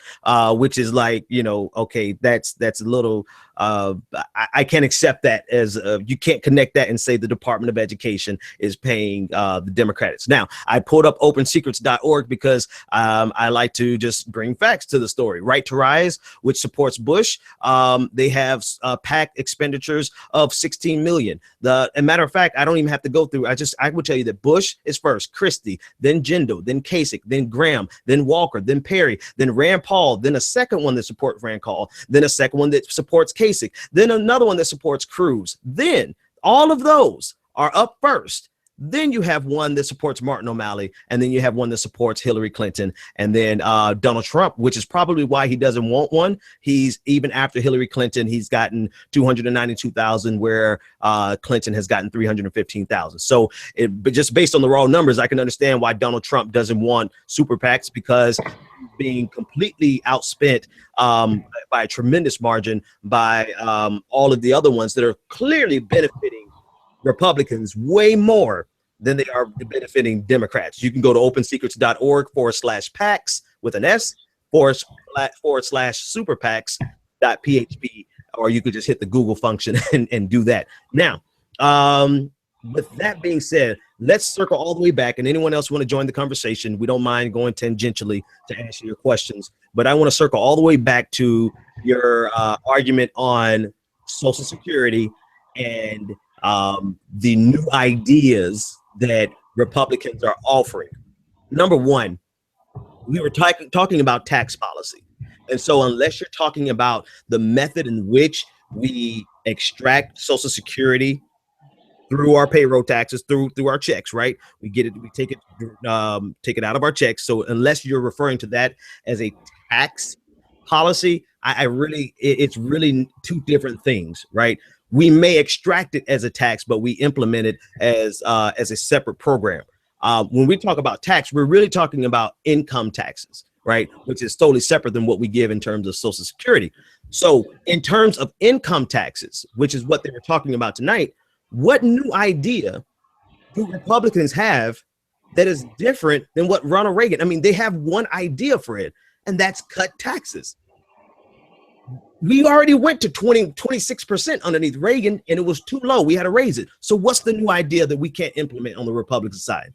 which is like, okay, that's a little, I can't accept that as you can't connect that and say the Department of Education is paying the Democrats. Now, I pulled up opensecrets.org because I like to just bring facts to the story. Right to Rise, which supports Bush, they have PAC expenditures of $16 million. As a matter of fact, I don't even have to go through. I will tell you that Bush is first, Christie, then Jindal, then Kasich, then Graham, then Walker, then Perry, then Rand Paul, then a second one that supports Rand Paul, then a second one that supports Kasich, then another one that supports Cruz. Then all of those are up first. Then you have one that supports Martin O'Malley, and then you have one that supports Hillary Clinton, and then Donald Trump, which is probably why he doesn't want one. He's even after Hillary Clinton, he's gotten 292,000, where Clinton has gotten 315,000. So but just based on the raw numbers, I can understand why Donald Trump doesn't want super PACs, because being completely outspent by a tremendous margin by all of the other ones that are clearly benefiting Republicans way more than they are benefiting Democrats. You can go to opensecrets.org/PACs with an S /super PACs.php, or you could just hit the Google function and do that. Now, with that being said, let's circle all the way back. And anyone else want to join the conversation, we don't mind going tangentially to answer your questions. But I want to circle all the way back to your argument on Social Security and the new ideas that Republicans are offering. Number one, we were talking about tax policy. And so unless you're talking about the method in which we extract Social Security through our payroll taxes, through our checks, right? We take it out of our checks. So unless you're referring to that as a tax policy, I really, it's really two different things, right? We may extract it as a tax, but we implement it as a separate program. When we talk about tax, we're really talking about income taxes, right? Which is totally separate than what we give in terms of Social Security. So in terms of income taxes, which is what they were talking about tonight, what new idea do Republicans have that is different than what Ronald Reagan? I mean, they have one idea for it, and that's cut taxes. We already went to 26% underneath Reagan, and it was too low. We had to raise it. So what's the new idea that we can't implement on the Republican side?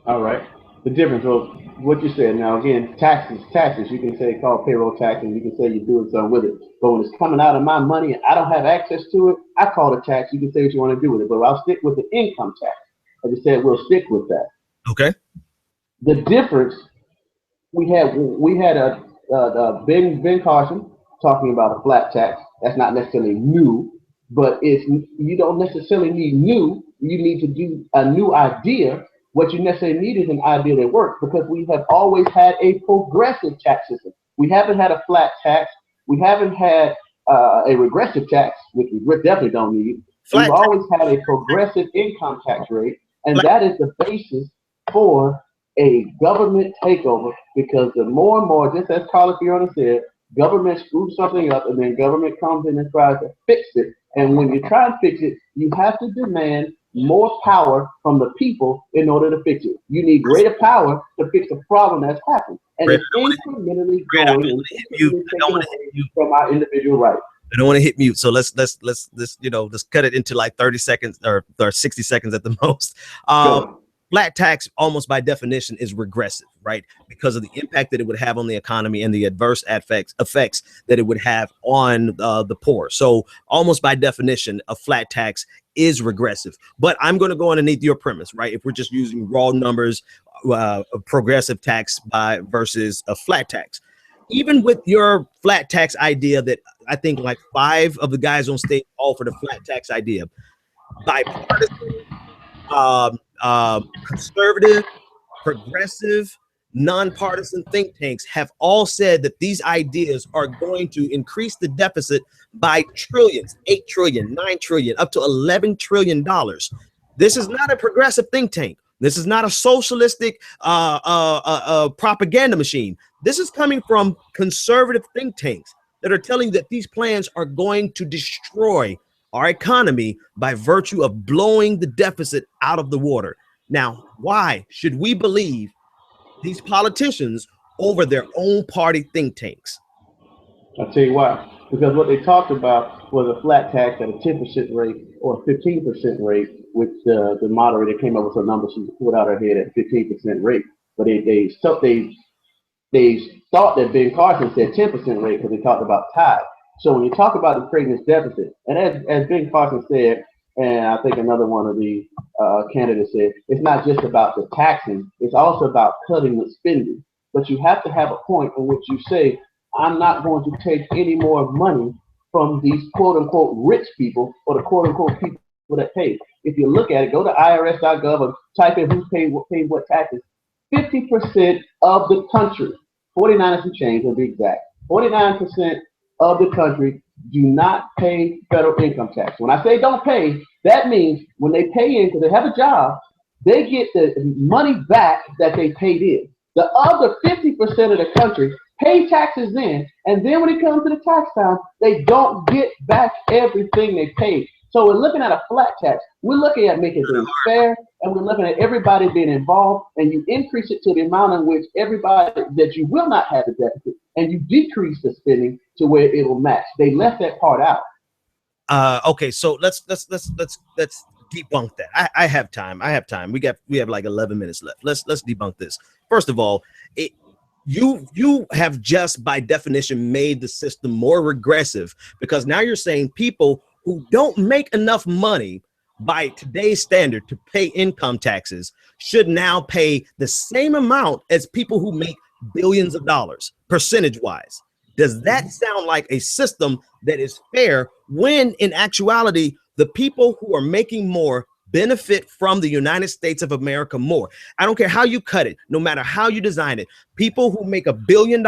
All right. The difference was what you said. Now, again, taxes. You can say call payroll tax, and you can say you're doing something with it. But when it's coming out of my money and I don't have access to it, I call it tax. You can say what you want to do with it. But I'll stick with the income tax. As I said, we'll stick with that. Okay. The difference, we had Ben Carson talking about a flat tax. That's not necessarily new, but you don't necessarily need new. You need to do a new idea. What you necessarily need is an idea that works, because we have always had a progressive tax system. We haven't had a flat tax. We haven't had a regressive tax, which we definitely don't need. We've always had a progressive income tax rate, and that is the basis for a government takeover, because the more and more, just as Carlos Fiona said, government screws something up, and then government comes in and tries to fix it. And when you try and fix it, you have to demand more power from the people in order to fix it. You need greater power to fix the problem that's happened. And it's incrementally going and taking away from our individual rights. I don't want to hit mute, so let's cut it into like 30 seconds or 60 seconds at the most. Flat tax, almost by definition, is regressive, right? Because of the impact that it would have on the economy and the adverse effects that it would have on the poor. So almost by definition, a flat tax is regressive. But I'm going to go underneath your premise, right? If we're just using raw numbers, a progressive tax versus a flat tax. Even with your flat tax idea that I think like 5 of the guys on stage all for the flat tax idea, bipartisan, conservative, progressive, nonpartisan think tanks have all said that these ideas are going to increase the deficit by trillions, 8 trillion, 9 trillion, up to $11 trillion. This is not a progressive think tank. This is not a socialistic propaganda machine. This is coming from conservative think tanks that are telling that these plans are going to destroy our economy by virtue of blowing the deficit out of the water. Now, why should we believe these politicians over their own party think tanks? I'll tell you why. Because what they talked about was a flat tax at a 10% rate or a 15% rate, which the moderator came up with a number she put out her head at 15% rate. But they thought that Ben Carson said 10% rate because they talked about tithe. So when you talk about creating this deficit, and as Ben Carson said, and I think another one of the candidates said, it's not just about the taxing, it's also about cutting the spending. But you have to have a point in which you say, I'm not going to take any more money from these quote unquote rich people or the quote unquote people that pay. If you look at it, go to irs.gov and type in who's paid what taxes. 50% of the country, 49 and some change to be exact, 49% of the country do not pay federal income tax. When I say don't pay, that means when they pay in because they have a job, they get the money back that they paid in. The other 50% of the country pay taxes in, and then when it comes to the tax time, they don't get back everything they paid. So we're looking at a flat tax. We're looking at making things fair, and we're looking at everybody being involved, and you increase it to the amount in which everybody that you will not have a deficit, and you decrease the spending to where it will match. They left that part out. Okay, so let's debunk that. I have time. We have like 11 minutes left. Let's debunk this. First of all, you have just by definition made the system more regressive, because now you're saying people who don't make enough money by today's standard to pay income taxes should now pay the same amount as people who make billions of dollars percentage wise. Does that sound like a system that is fair when in actuality the people who are making more benefit from the United States of America more. I don't care how you cut it, no matter how you design it. People who make $1 billion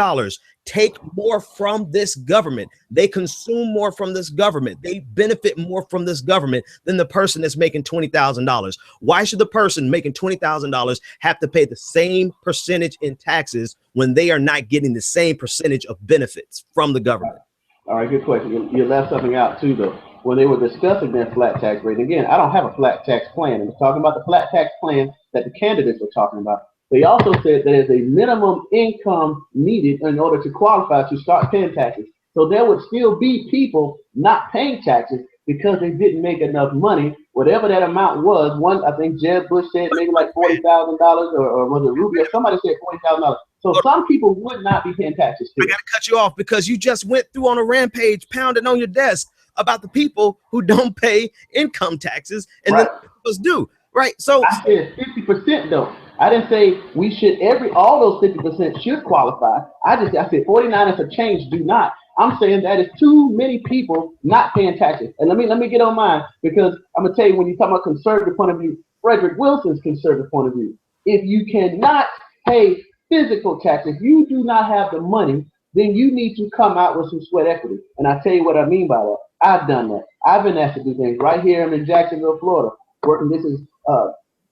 take more from this government. They consume more from this government. They benefit more from this government than the person that's making $20,000. Why should the person making $20,000 have to pay the same percentage in taxes when they are not getting the same percentage of benefits from the government? All right, good question. You left something out too, though. When they were discussing their flat tax rate, again, I don't have a flat tax plan. I'm talking about the flat tax plan that the candidates were talking about. They also said there's a minimum income needed in order to qualify to start paying taxes. So there would still be people not paying taxes because they didn't make enough money, whatever that amount was. One, I think Jeb Bush said maybe like $40,000, or was it Rubio? Somebody said $40,000. So some people would not be paying taxes too. I gotta cut you off because you just went through on a rampage, pounding on your desk about the people who don't pay income taxes, and then others do. Right. So I said 50% though. I didn't say we should all those 50% should qualify. I said 49 is a change, do not. I'm saying that is too many people not paying taxes. And let me get on mine, because I'm gonna tell you, when you talk about conservative point of view, Frederick Wilson's conservative point of view, if you cannot pay physical taxes, you do not have the money, then you need to come out with some sweat equity. And I'll tell you what I mean by that. I've done that. I've been asked to do things right here. I'm in Jacksonville, Florida, working. This is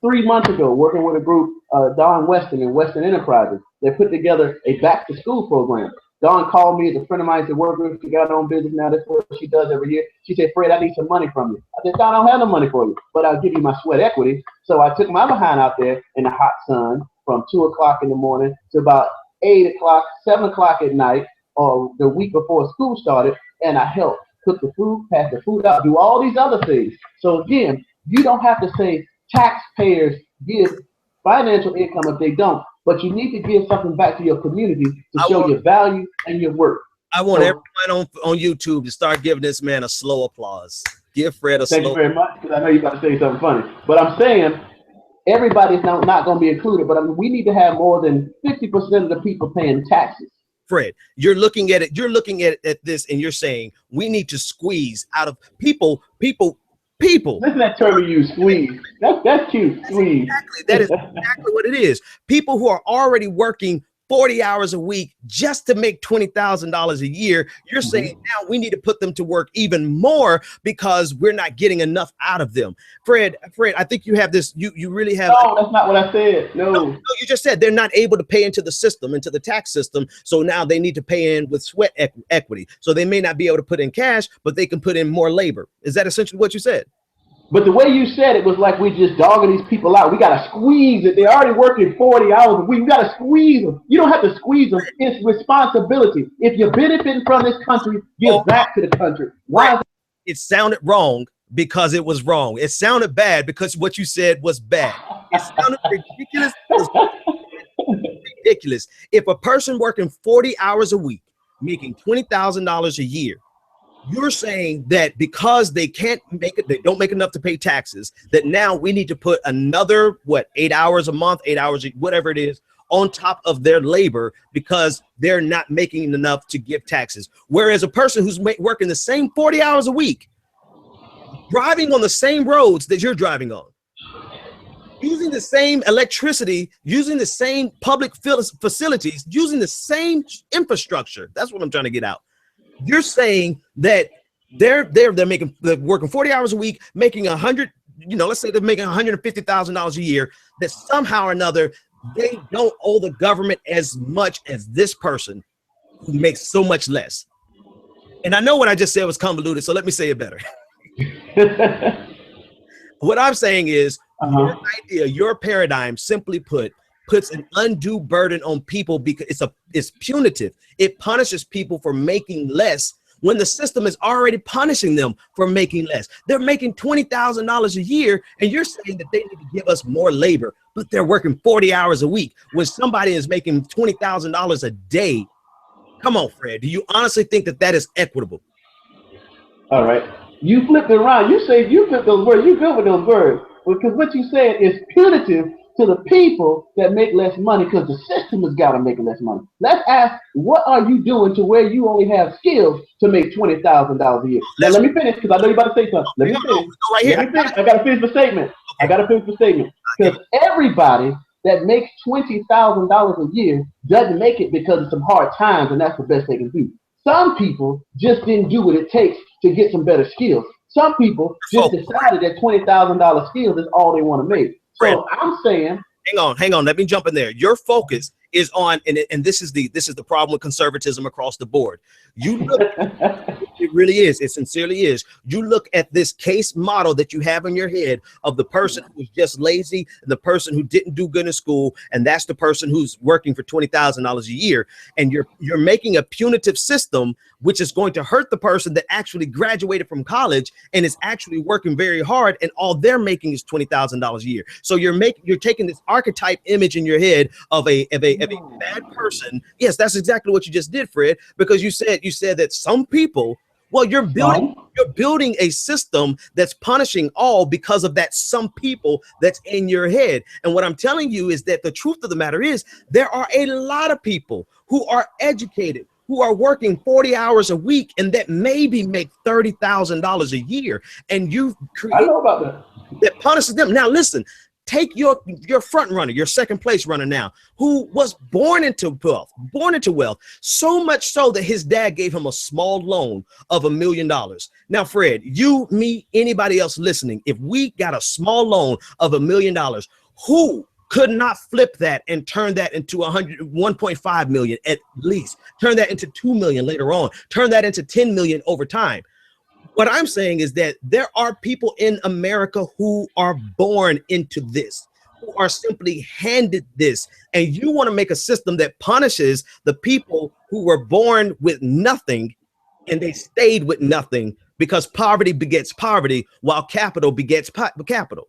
3 months ago, working with a group, Don Weston and Weston Enterprises. They put together a back to school program. Dawn called me, as a friend of mine to work with. She got her own business now. That's what she does every year. She said, Fred, I need some money from you. I said, Dawn, I don't have no money for you, but I'll give you my sweat equity. So I took my behind out there in the hot sun from 2 o'clock in the morning to about 8 o'clock, 7 o'clock at night, or the week before school started, and I helped cook the food, pass the food out, do all these other things. So again, you don't have to say taxpayers give financial income if they don't, but you need to give something back to your community to show your value and your work. I want everyone on YouTube to start giving this man a slow applause. Give Fred a slow applause. Thank you very much, because I know you're about to say something funny. But I'm saying everybody's not going to be included, but I mean, we need to have more than 50% of the people paying taxes. Fred, you're looking at it. You're looking at this, and you're saying we need to squeeze out of people. Listen to that term you use, squeeze. That's cute, squeeze. That is exactly what it is. People who are already working 40 hours a week just to make $20,000 a year. You're saying now we need to put them to work even more because we're not getting enough out of them. Fred, I think you have this. You really have. No, that's not what I said. No, you just said they're not able to pay into the system, into the tax system. So now they need to pay in with sweat equity. So they may not be able to put in cash, but they can put in more labor. Is that essentially what you said? But the way you said it was like we just dogging these people out. We got to squeeze it. They're already working 40 hours a week. We got to squeeze them. You don't have to squeeze them. It's responsibility. If you're benefiting from this country, give back to the country. Why? It sounded wrong because it was wrong. It sounded bad because what you said was bad. It sounded ridiculous. Ridiculous. If a person working 40 hours a week, making $20,000 a year, you're saying that because they can't make it, they don't make enough to pay taxes, that now we need to put another, 8 hours a month, 8 hours, whatever it is, on top of their labor because they're not making enough to give taxes. Whereas a person who's working the same 40 hours a week, driving on the same roads that you're driving on, using the same electricity, using the same public facilities, using the same infrastructure. That's what I'm trying to get out. You're saying that they're working 40 hours a week, making 100, let's say they're making $150,000 a year, that somehow or another they don't owe the government as much as this person who makes so much less. And I know what I just said was convoluted, so let me say it better. What I'm saying is your idea, your paradigm, simply put, puts an undue burden on people because it's punitive. It punishes people for making less when the system is already punishing them for making less. They're making $20,000 a year, and you're saying that they need to give us more labor, but they're working 40 hours a week when somebody is making $20,000 a day. Come on, Fred. Do you honestly think that that is equitable? All right. You flipped it around. You say you flipped those words. You good with those words. Because what you said is punitive to the people that make less money because the system has got to make less money. Let's ask, what are you doing to where you only have skills to make $20,000 a year? Now, let me finish because I know you're about to say something. Let me finish. I got to finish the statement. I got to finish the statement. Because everybody that makes $20,000 a year doesn't make it because of some hard times, and that's the best they can do. Some people just didn't do what it takes to get some better skills. Some people just decided that $20,000 skills is all they want to make. So I'm saying, hang on. Let me jump in there. Your focus is on, and this is the problem with conservatism across the board. You look, it really is. It sincerely is. You look at this case model that you have in your head of the person who's just lazy and the person who didn't do good in school, and that's the person who's working for $20,000 a year, and you're making a punitive system which is going to hurt the person that actually graduated from college and is actually working very hard, and all they're making is $20,000 a year. So you're taking this archetype image in your head of a bad person. Yes, that's exactly what you just did, Fred, because you said that some people, well, you're building a system that's punishing all because of that some people that's in your head. And what I'm telling you is that the truth of the matter is there are a lot of people who are educated, who are working 40 hours a week and that maybe make $30,000 a year. And you've created, I know about that punishes them. Now, listen, take your front runner, your second place runner now, who was born into wealth, so much so that his dad gave him a small loan of $1 million. Now, Fred, you, me, anybody else listening, if we got a small loan of $1 million, who could not flip that and turn that into 1.5 million at least, turn that into 2 million later on, turn that into 10 million over time? What I'm saying is that there are people in America who are born into this, who are simply handed this, and you want to make a system that punishes the people who were born with nothing and they stayed with nothing, because poverty begets poverty while capital begets capital.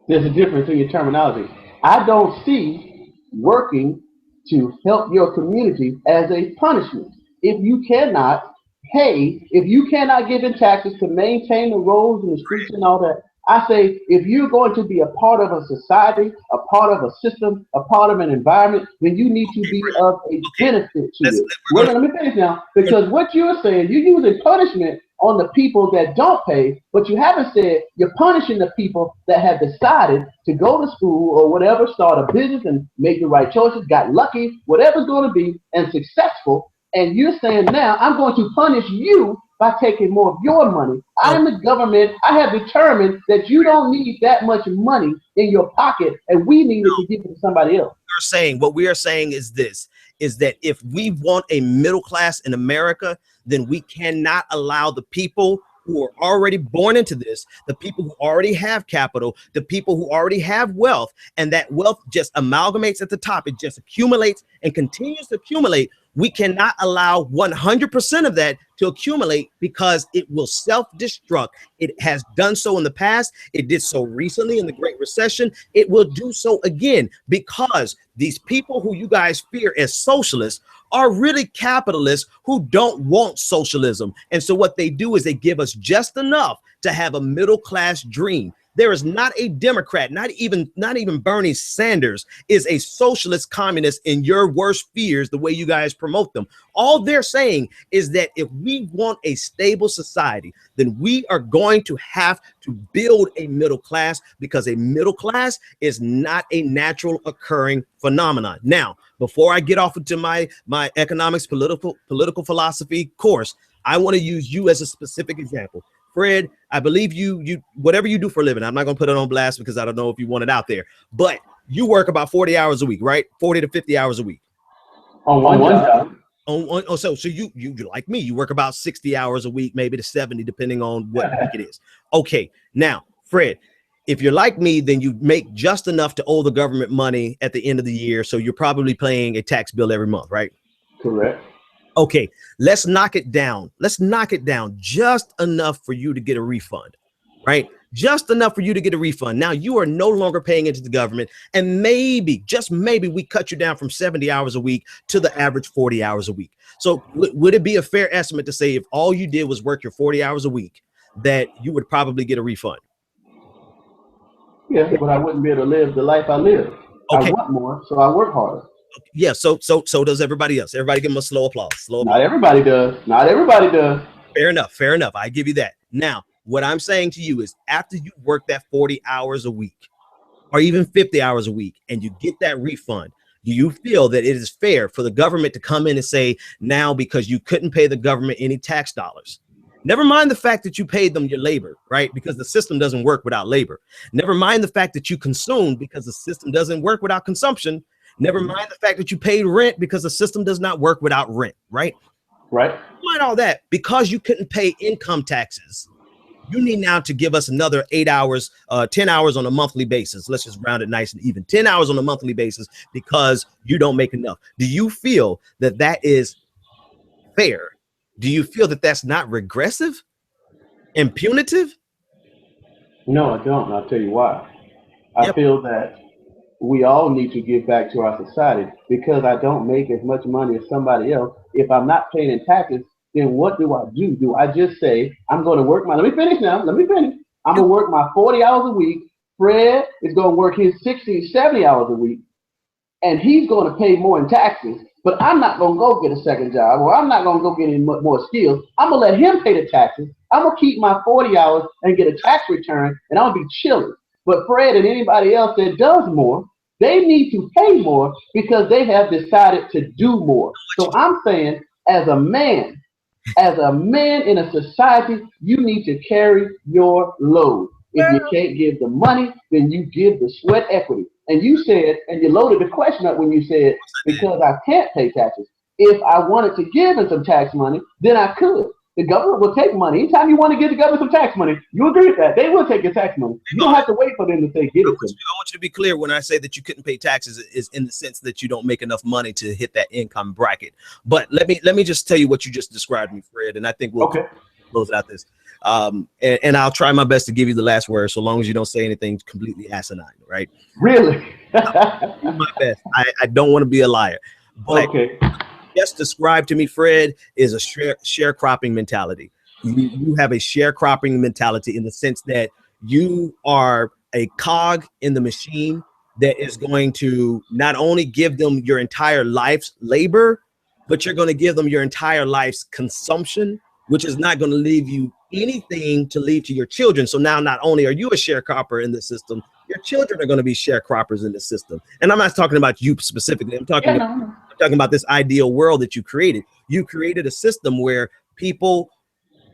There's a difference in your terminology. I don't see working to help your community as a punishment. If you cannot give in taxes to maintain the roads and the streets and all that, I say, if you're going to be a part of a society, a part of a system, a part of an environment, then you need to be of a benefit to it. Wait, let me finish now, because what you're saying, you're using punishment on the people that don't pay, but you haven't said you're punishing the people that have decided to go to school or whatever, start a business and make the right choices, got lucky, whatever's going to be, and successful. And you're saying now, I'm going to punish you by taking more of your money. I'm the government. I have determined that you don't need that much money in your pocket, and we need it to give it to somebody else. What we are saying is this, is that if we want a middle class in America, then we cannot allow the people who are already born into this, the people who already have capital, the people who already have wealth, and that wealth just amalgamates at the top. It just accumulates and continues to accumulate. We cannot allow 100% of that to accumulate, because it will self-destruct. It has done so in the past. It did so recently in the Great Recession. It will do so again, because these people who you guys fear as socialists are really capitalists who don't want socialism. And so what they do is they give us just enough to have a middle class dream. There is not a Democrat, not even Bernie Sanders is a socialist communist in your worst fears, the way you guys promote them. All they're saying is that if we want a stable society, then we are going to have to build a middle class, because a middle class is not a natural occurring phenomenon. Now, before I get off into my economics, political philosophy course, I want to use you as a specific example. Fred, I believe you whatever you do for a living, I'm not going to put it on blast because I don't know if you want it out there, but you work about 40 hours a week, right? 40 to 50 hours a week. On one job. So you like me, you work about 60 hours a week, maybe to 70, depending on what week it is. Okay, now, Fred, if you're like me, then you make just enough to owe the government money at the end of the year, so you're probably paying a tax bill every month, right? Correct. Okay, let's knock it down. Let's knock it down just enough for you to get a refund, right? Just enough for you to get a refund. Now you are no longer paying into the government, and maybe, just maybe, we cut you down from 70 hours a week to the average 40 hours a week. So would it be a fair estimate to say if all you did was work your 40 hours a week, that you would probably get a refund? Yeah, but I wouldn't be able to live the life I live. Okay. I want more, so I work harder. Yeah, so does everybody else. Everybody give them a slow applause. Not everybody does. Not everybody does. Fair enough. I give you that. Now, What I'm saying to you is after you work that 40 hours a week or even 50 hours a week and you get that refund, do you feel that it is fair for the government to come in and say, now because you couldn't pay the government any tax dollars, never mind the fact that you paid them your labor, right? Because the system doesn't work without labor. Never mind the fact that you consumed because the system doesn't work without consumption. Never mind the fact that you paid rent because the system does not work without rent, right? Right. Mind all that. Because you couldn't pay income taxes, you need now to give us another 8 hours, 10 hours on a monthly basis. Let's just round it nice and even. 10 hours on a monthly basis because you don't make enough. Do you feel that that is fair? Do you feel that that's not regressive and punitive? No, I don't. And I'll tell you why. I feel that we all need to give back to our society because I don't make as much money as somebody else. If I'm not paying in taxes, then what do I do? Do I just say, I'm going to work let me finish now. Let me finish. I'm going to work my 40 hours a week. Fred is going to work his 60, 70 hours a week, and he's going to pay more in taxes. But I'm not going to go get a second job, or I'm not going to go get any more skills. I'm going to let him pay the taxes. I'm going to keep my 40 hours and get a tax return, and I'm going to be chilling. But Fred and anybody else that does more, they need to pay more because they have decided to do more. So I'm saying, as a man in a society, you need to carry your load. If you can't give the money, then you give the sweat equity. And you said, and you loaded the question up when you said, because I can't pay taxes. If I wanted to give them some tax money, then I could. The government will take money. Anytime you want to give the government some tax money, you agree with that. They will take your tax money. You don't have to wait for them to say, give it to them. I want you to be clear when I say that you couldn't pay taxes is in the sense that you don't make enough money to hit that income bracket. But let me just tell you what you just described me, Fred, and I think we'll close out this. And I'll try my best to give you the last word, so long as you don't say anything completely asinine, right? Really? I'll do my best. I don't want to be a liar. But just described to me, Fred, is a sharecropping mentality. You have a sharecropping mentality in the sense that you are a cog in the machine that is going to not only give them your entire life's labor, but you're going to give them your entire life's consumption, which is not going to leave you anything to leave to your children. So now not only are you a sharecropper in the system, your children are going to be sharecroppers in the system. And I'm not talking about you specifically. I'm talking about this ideal world that you created. You created a system where people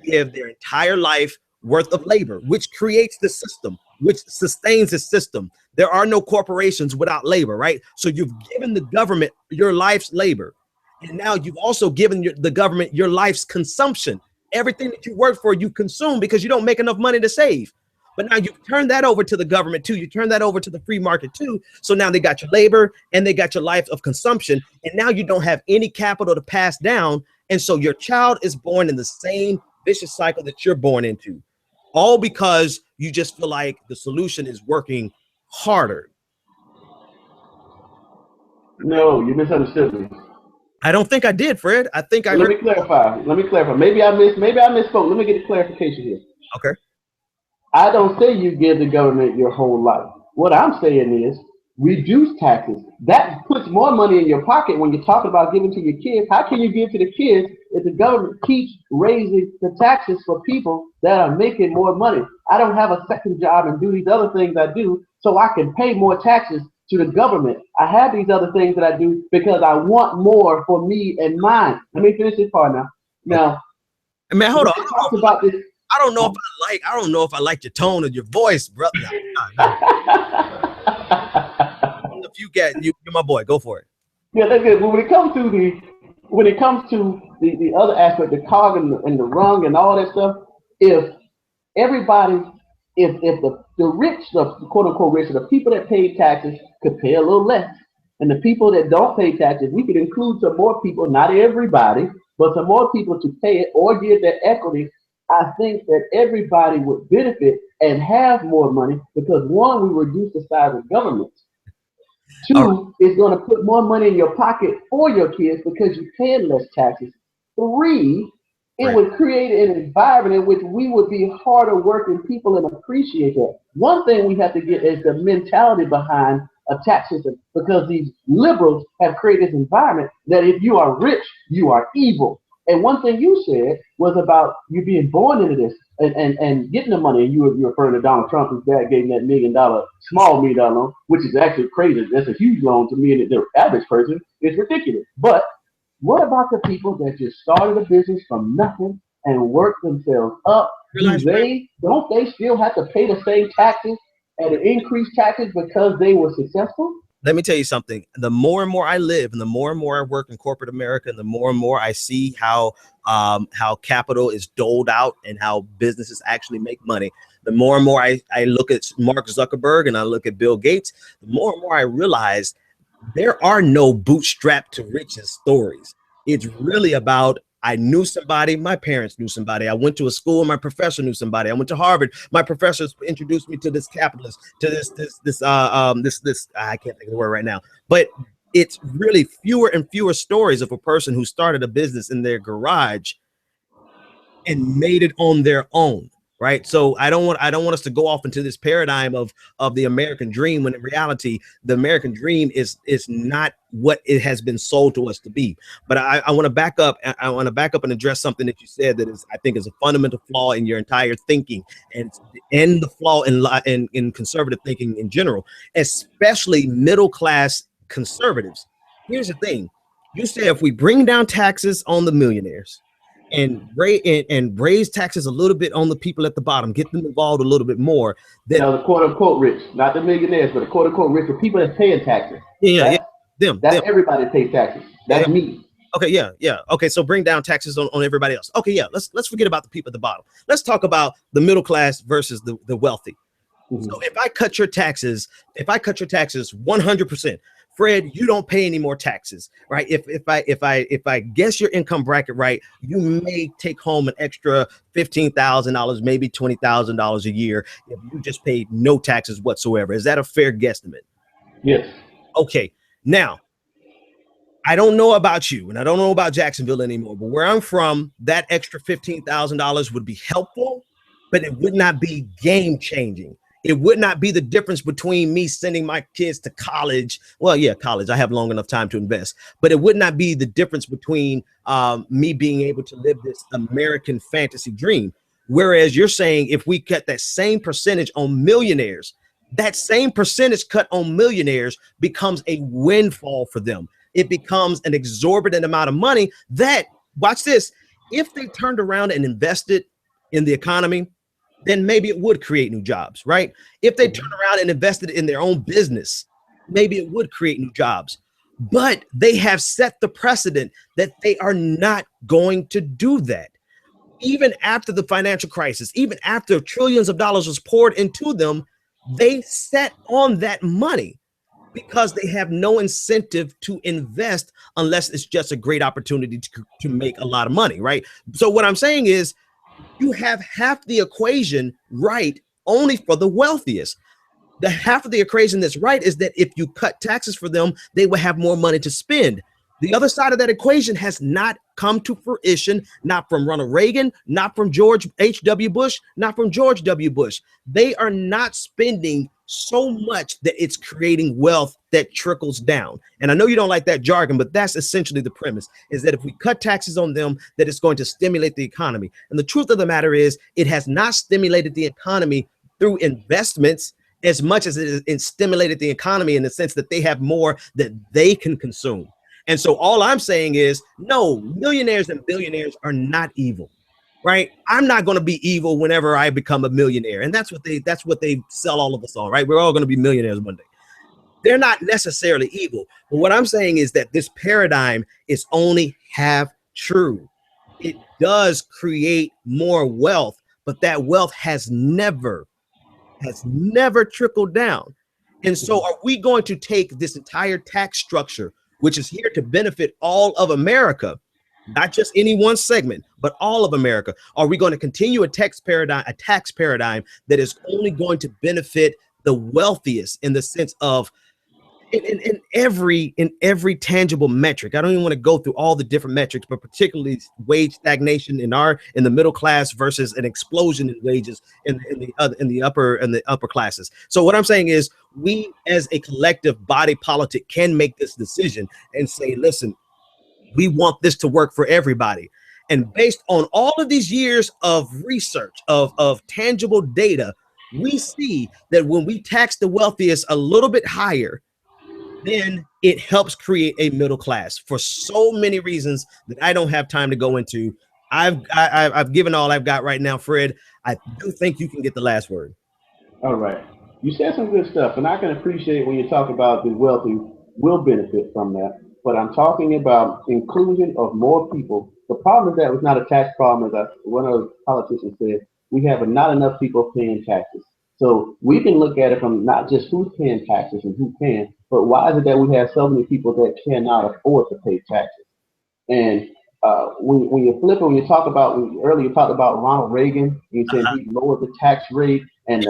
give their entire life worth of labor, which creates the system, which sustains the system. There are no corporations without labor, right? So you've given the government your life's labor. And now you've also given the government your life's consumption. Everything that you work for, you consume because you don't make enough money to save. But now you turn that over to the government too. You turn that over to the free market too. So now they got your labor and they got your life of consumption. And now you don't have any capital to pass down. And so your child is born in the same vicious cycle that you're born into. All because you just feel like the solution is working harder. No, you misunderstood me. I don't think I did, Fred. I think I Let me clarify. Maybe I misspoke. Let me get a clarification here. Okay. I don't say you give the government your whole life. What I'm saying is reduce taxes. That puts more money in your pocket when you're talking about giving to your kids. How can you give to the kids if the government keeps raising the taxes for people that are making more money? I don't have a second job and do these other things I do so I can pay more taxes to the government. I have these other things that I do because I want more for me and mine. Let me finish this part now. Now, man, hold on. I don't know if I like your tone of your voice, brother. If you're my boy, go for it. Yeah, that's good. But when it comes to the other aspect, the cog and the rung and all that stuff, if everybody, if the rich, the quote unquote rich, the people that pay taxes could pay a little less, and the people that don't pay taxes, we could include some more people, not everybody, but some more people to pay it or give that equity. I think that everybody would benefit and have more money because one, we reduce the size of government. Two, it's going to put more money in your pocket for your kids because you're paying less taxes. Three, it would create an environment in which we would be harder working people and appreciate that. One thing we have to get is the mentality behind a tax system because these liberals have created this environment that if you are rich, you are evil. And one thing you said was about you being born into this and getting the money. And you referring to Donald Trump, whose dad gave him that small $1 million loan, which is actually crazy. That's a huge loan to me, and the average person is ridiculous. But what about the people that just started a business from nothing and worked themselves up? Don't they still have to pay the same taxes and increased taxes because they were successful? Let me tell you something. The more and more I live, and the more and more I work in corporate America, and the more I see how capital is doled out and how businesses actually make money, the more and more I look at Mark Zuckerberg and I look at Bill Gates, the more and more I realize there are no bootstrap to riches stories. It's really about, I knew somebody, my parents knew somebody. I went to a school, my professor knew somebody. I went to Harvard, my professors introduced me to this capitalist, to this I can't think of the word right now. But it's really fewer and fewer stories of a person who started a business in their garage and made it on their own. Right. So I don't want us to go off into this paradigm of the American dream, when in reality, the American dream is not what it has been sold to us to be. But I want to back up. I want to back up and address something that you said that I think is a fundamental flaw in your entire thinking, and the flaw in conservative thinking in general, especially middle class conservatives. Here's the thing. You say if we bring down taxes on the millionaires, and raise taxes a little bit on the people at the bottom, get them involved a little bit more. Now the quote unquote rich, not the millionaires, but the quote unquote rich, the people that's paying taxes. Them. Everybody pays taxes. That's me. Okay, yeah. Okay, so bring down taxes on everybody else. Okay, yeah. Let's forget about the people at the bottom. Let's talk about the middle class versus the wealthy. Mm-hmm. So if I cut your taxes 100%. Fred, you don't pay any more taxes, right? If I guess your income bracket right, you may take home an extra $15,000, maybe $20,000 a year if you just paid no taxes whatsoever. Is that a fair guesstimate? Yes. Okay. Now, I don't know about you, and I don't know about Jacksonville anymore, but where I'm from, that extra $15,000 would be helpful, but it would not be game changing. It would not be the difference between me sending my kids to college. Well, yeah, college. I have long enough time to invest, but it would not be the difference between me being able to live this American fantasy dream. Whereas you're saying if we cut that same percentage on millionaires, that same percentage cut on millionaires becomes a windfall for them. It becomes an exorbitant amount of money that, watch this, if they turned around and invested in the economy, then maybe it would create new jobs, right? If they turned around and invested in their own business, maybe it would create new jobs. But they have set the precedent that they are not going to do that. Even after the financial crisis, even after trillions of dollars was poured into them, they sat on that money because they have no incentive to invest unless it's just a great opportunity to make a lot of money, right? So what I'm saying is, you have half the equation right only for the wealthiest. The half of the equation that's right is that if you cut taxes for them, they will have more money to spend. The other side of that equation has not come to fruition, not from Ronald Reagan, not from George H.W. Bush, not from George W. Bush. They are not spending so much that it's creating wealth that trickles down. And I know you don't like that jargon, but that's essentially the premise, is that if we cut taxes on them, that it's going to stimulate the economy. And the truth of the matter is, it has not stimulated the economy through investments as much as it stimulated the economy in the sense that they have more that they can consume. And so all I'm saying is, no, millionaires and billionaires are not evil. Right? I'm not going to be evil whenever I become a millionaire. And that's what they sell all of us on, right? We're all going to be millionaires one day. They're not necessarily evil. But what I'm saying is that this paradigm is only half true. It does create more wealth, but that wealth has never trickled down. And so are we going to take this entire tax structure, which is here to benefit all of America, not just any one segment, but all of America? Are we going to continue a tax paradigm that is only going to benefit the wealthiest in the sense of in every tangible metric? I don't even want to go through all the different metrics, but particularly wage stagnation in the middle class versus an explosion in wages in the upper classes. So what I'm saying is, we as a collective body politic can make this decision and say, listen, we want this to work for everybody. And based on all of these years of research, of tangible data, we see that when we tax the wealthiest a little bit higher, then it helps create a middle class for so many reasons that I don't have time to go into. I've given all I've got right now, Fred. I do think you can get the last word. All right. You said some good stuff, and I can appreciate when you talk about the wealthy will benefit from that. But I'm talking about inclusion of more people. The problem is that it's not a tax problem, as one of the politicians said. We have not enough people paying taxes. So we can look at it from not just who's paying taxes and who can, but why is it that we have so many people that cannot afford to pay taxes? And when you flip it, when you talk about, earlier you talked about Ronald Reagan, you said he lowered the tax rate and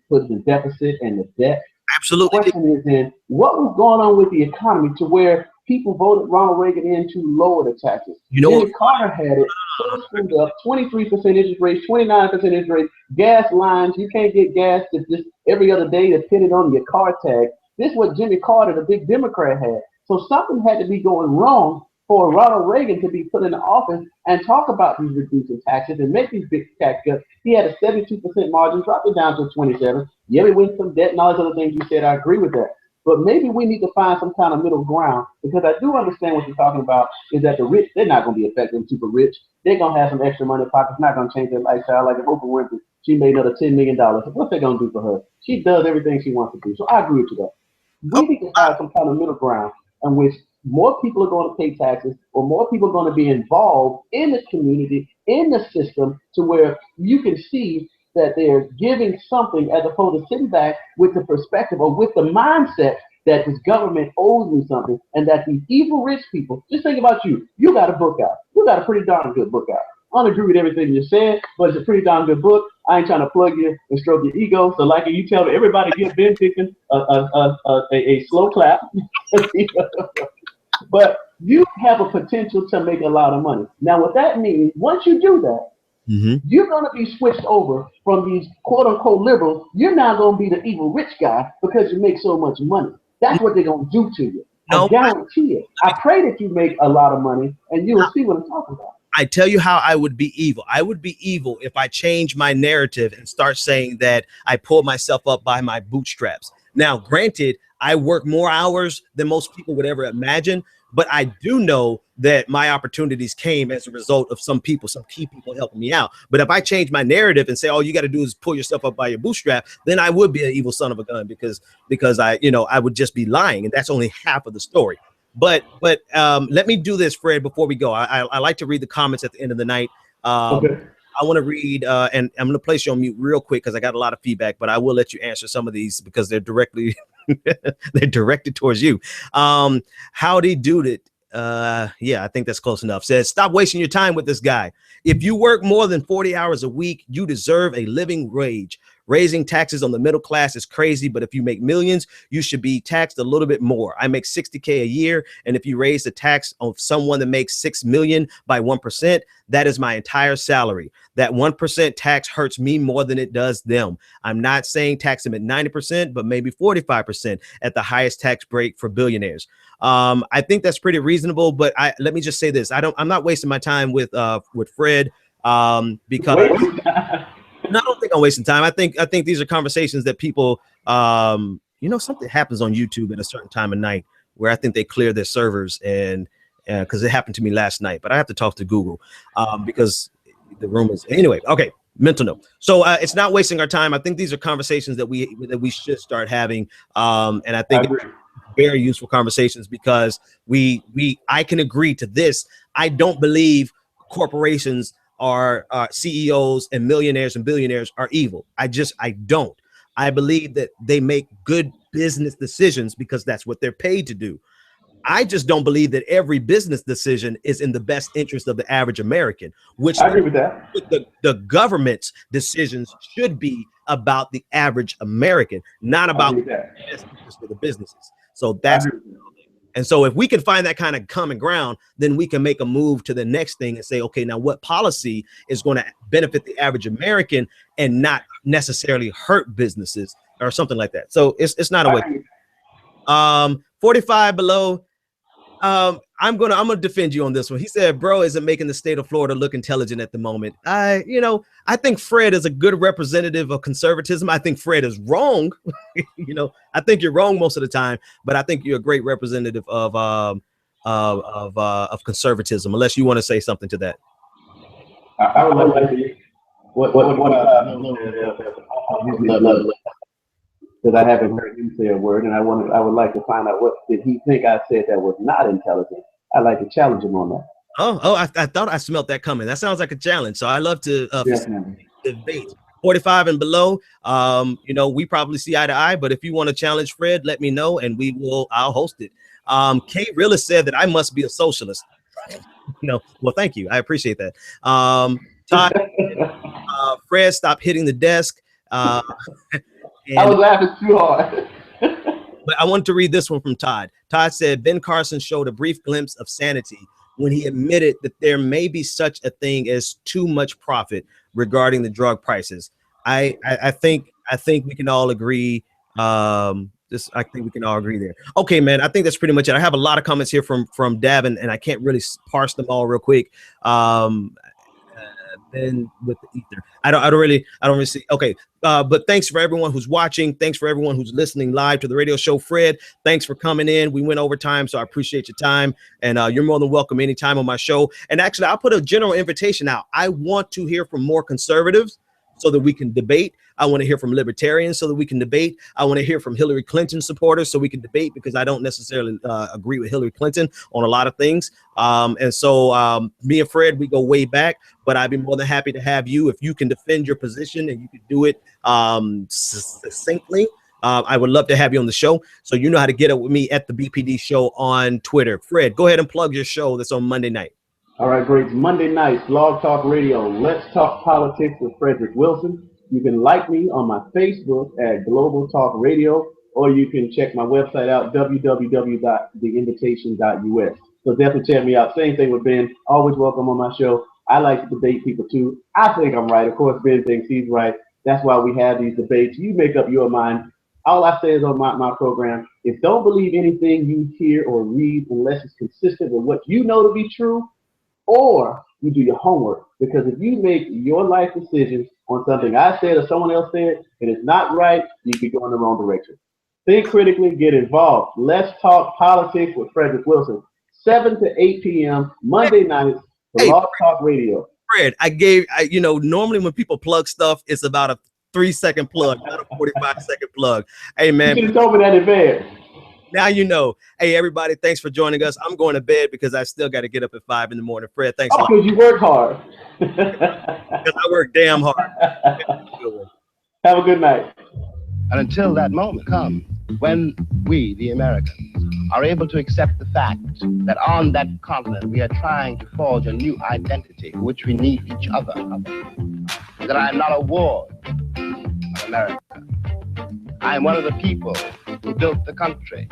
put the deficit and the debt. Absolutely. The question is then, what was going on with the economy to where people voted Ronald Reagan in to lower the taxes? You know, Jimmy Carter had it so screwed up, 23% interest rate, 29% interest rate, gas lines, you can't get gas to just every other day to put it on your car tag. This is what Jimmy Carter, the big Democrat, had. So something had to be going wrong for Ronald Reagan to be put in office and talk about these reducing taxes and make these big tax cuts. He had a 72% margin, dropped it down to 27. Yeah, we went some debt and all those other things you said. I agree with that. But maybe we need to find some kind of middle ground, because I do understand what you're talking about is that the rich, they're not going to be affected, super rich. They're going to have some extra money in pockets, not going to change their lifestyle. Like if Oprah Winfrey, she made another $10 million. What's they going to do for her? She does everything she wants to do. So I agree with you that. We need to find some kind of middle ground in which more people are going to pay taxes, or more people are going to be involved in the community, in the system, to where you can see that they're giving something as opposed to sitting back with the perspective or with the mindset that this government owes me something, and that these evil rich people, just think about you. You got a book out. You got a pretty darn good book out. I don't agree with everything you said, but it's a pretty darn good book. I ain't trying to plug you and stroke your ego. So like you tell everybody, give Ben Dixon a slow clap. But you have a potential to make a lot of money. Now, what that means, once you do that, you're going to be switched over from these quote-unquote liberals. You're now going to be the evil rich guy because you make so much money. That's what they're going to do to you. I guarantee it. I pray that you make a lot of money, and you will see what I'm talking about. I tell you how I would be evil. I would be evil if I change my narrative and start saying that I pulled myself up by my bootstraps. Now, granted, I work more hours than most people would ever imagine, but I do know that my opportunities came as a result of some people, some key people helping me out. But if I change my narrative and say, all you got to do is pull yourself up by your bootstrap, then I would be an evil son of a gun, because I would just be lying. And that's only half of the story. But let me do this, Fred, before we go. I like to read the comments at the end of the night. Okay. I want to read, and I'm going to place you on mute real quick because I got a lot of feedback, but I will let you answer some of these because they're directly they're directed towards you. Howdy Dude It. Yeah, I think that's close enough. Says, stop wasting your time with this guy. If you work more than 40 hours a week, you deserve a living wage. Raising taxes on the middle class is crazy, but if you make millions, you should be taxed a little bit more. I make $60K a year, and if you raise the tax on someone that makes $6 million by 1%, that is my entire salary. That 1% tax hurts me more than it does them. I'm not saying tax them at 90%, but maybe 45% at the highest tax break for billionaires. I think that's pretty reasonable, but let me just say this. I'm not wasting my time with Fred because no, I don't think I'm wasting time. I think these are conversations that people, something happens on YouTube at a certain time of night where I think they clear their servers, and because it happened to me last night, but I have to talk to Google because the room is anyway. Okay. Mental note. So it's not wasting our time. I think these are conversations that we should start having. And I think very useful conversations because I can agree to this. I don't believe corporations are CEOs and millionaires and billionaires are evil. I don't. I believe that they make good business decisions because that's what they're paid to do. I just don't believe that every business decision is in the best interest of the average American, which I agree with that. The government's decisions should be about the average American, not about the best interest of the businesses. So that's and so if we can find that kind of common ground, then we can make a move to the next thing and say, okay, now what policy is going to benefit the average American and not necessarily hurt businesses or something like that. So it's not a way. 45 below. I'm gonna defend you on this one. He said, "Bro isn't making the state of Florida look intelligent at the moment." I think Fred is a good representative of conservatism. I think Fred is wrong. I think you're wrong most of the time, but I think you're a great representative of conservatism. Unless you want to say something to that. I would like to hear what because I haven't heard him say a word, and I would like to find out what did he think I said that was not intelligent. I'd like to challenge him on that. I thought I smelled that coming. That sounds like a challenge. So I love to debate. 45 and below. We probably see eye to eye, but if you want to challenge Fred, let me know and I'll host it. Kate Realist said that I must be a socialist. Well, thank you. I appreciate that. Todd, Fred, stop hitting the desk. I was laughing too hard. But I want to read this one from Todd. Todd said, Ben Carson showed a brief glimpse of sanity when he admitted that there may be such a thing as too much profit regarding the drug prices. I think we can all agree. I think we can all agree there. Okay, man. I think that's pretty much it. I have a lot of comments here from Davin, and I can't really parse them all real quick. Then with the ether, I don't really see. Okay, but thanks for everyone who's watching. Thanks for everyone who's listening live to the radio show. Fred, thanks for coming in. We went over time, so I appreciate your time, and you're more than welcome anytime on my show. And actually, I'll put a general invitation out. I want to hear from more conservatives so that we can debate. I want to hear from libertarians so that we can debate. I want to hear from Hillary Clinton supporters so we can debate, because I don't necessarily agree with Hillary Clinton on a lot of things. And so me and Fred, we go way back, but I'd be more than happy to have you if you can defend your position and you can do it succinctly. I would love to have you on the show. So you know how to get up with me at the BPD show on Twitter. Fred, go ahead and plug your show that's on Monday night. All right, great. Monday night, Blog Talk Radio. Let's Talk Politics with Frederick Wilson. You can like me on my Facebook at Global Talk Radio, or you can check my website out, www.theinvitation.us. So definitely check me out. Same thing with Ben. Always welcome on my show. I like to debate people too. I think I'm right. Of course, Ben thinks he's right. That's why we have these debates. You make up your mind. All I say is on my program is don't believe anything you hear or read unless it's consistent with what you know to be true, or you do your homework. Because if you make your life decisions on something I said or someone else said and it's not right, you could go in the wrong direction. Think critically, get involved. Let's Talk Politics with Frederick Wilson, 7 to 8 p.m. Monday nights, Blog Talk Radio. Fred, normally when people plug stuff, it's about a 3-second plug, not a 45-second plug. Hey, man. You should have told me that in advance. Now you know. Hey, everybody, thanks for joining us. I'm going to bed because I still got to get up at 5 in the morning. Fred, thanks a lot. Because you work hard. Because I work damn hard. Have a good night. And until that moment comes, when we, the Americans, are able to accept the fact that on that continent we are trying to forge a new identity for which we need each other, that I am not a ward of America. I am one of the people who built the country.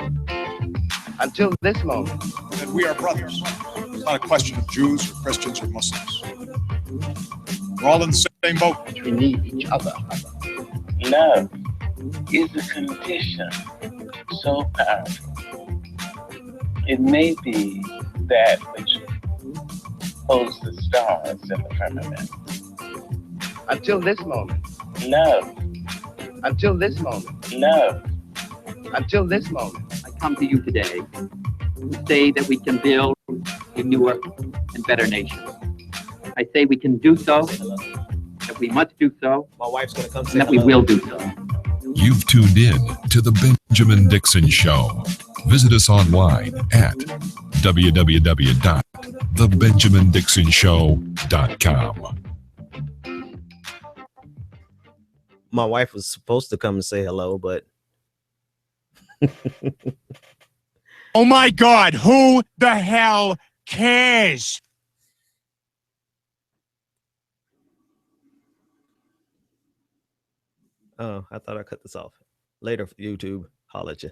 Until this moment. And we are brothers. It's not a question of Jews or Christians or Muslims. We're all in the same boat. We need each other. Love is a condition so powerful. It may be that which holds the stars in the firmament. Until this moment. Love. Until this moment. Love. Until this moment. I come to you today to say that we can build a newer and better nation. I say we can do so, that we must do so, my wife's gonna come and that we will do so. You've tuned in to The Benjamin Dixon Show. Visit us online at www.thebenjamindixonshow.com. My wife was supposed to come and say hello, but oh my God, who the hell cares? Oh, I thought I cut this off. Later, YouTube. Holla at you.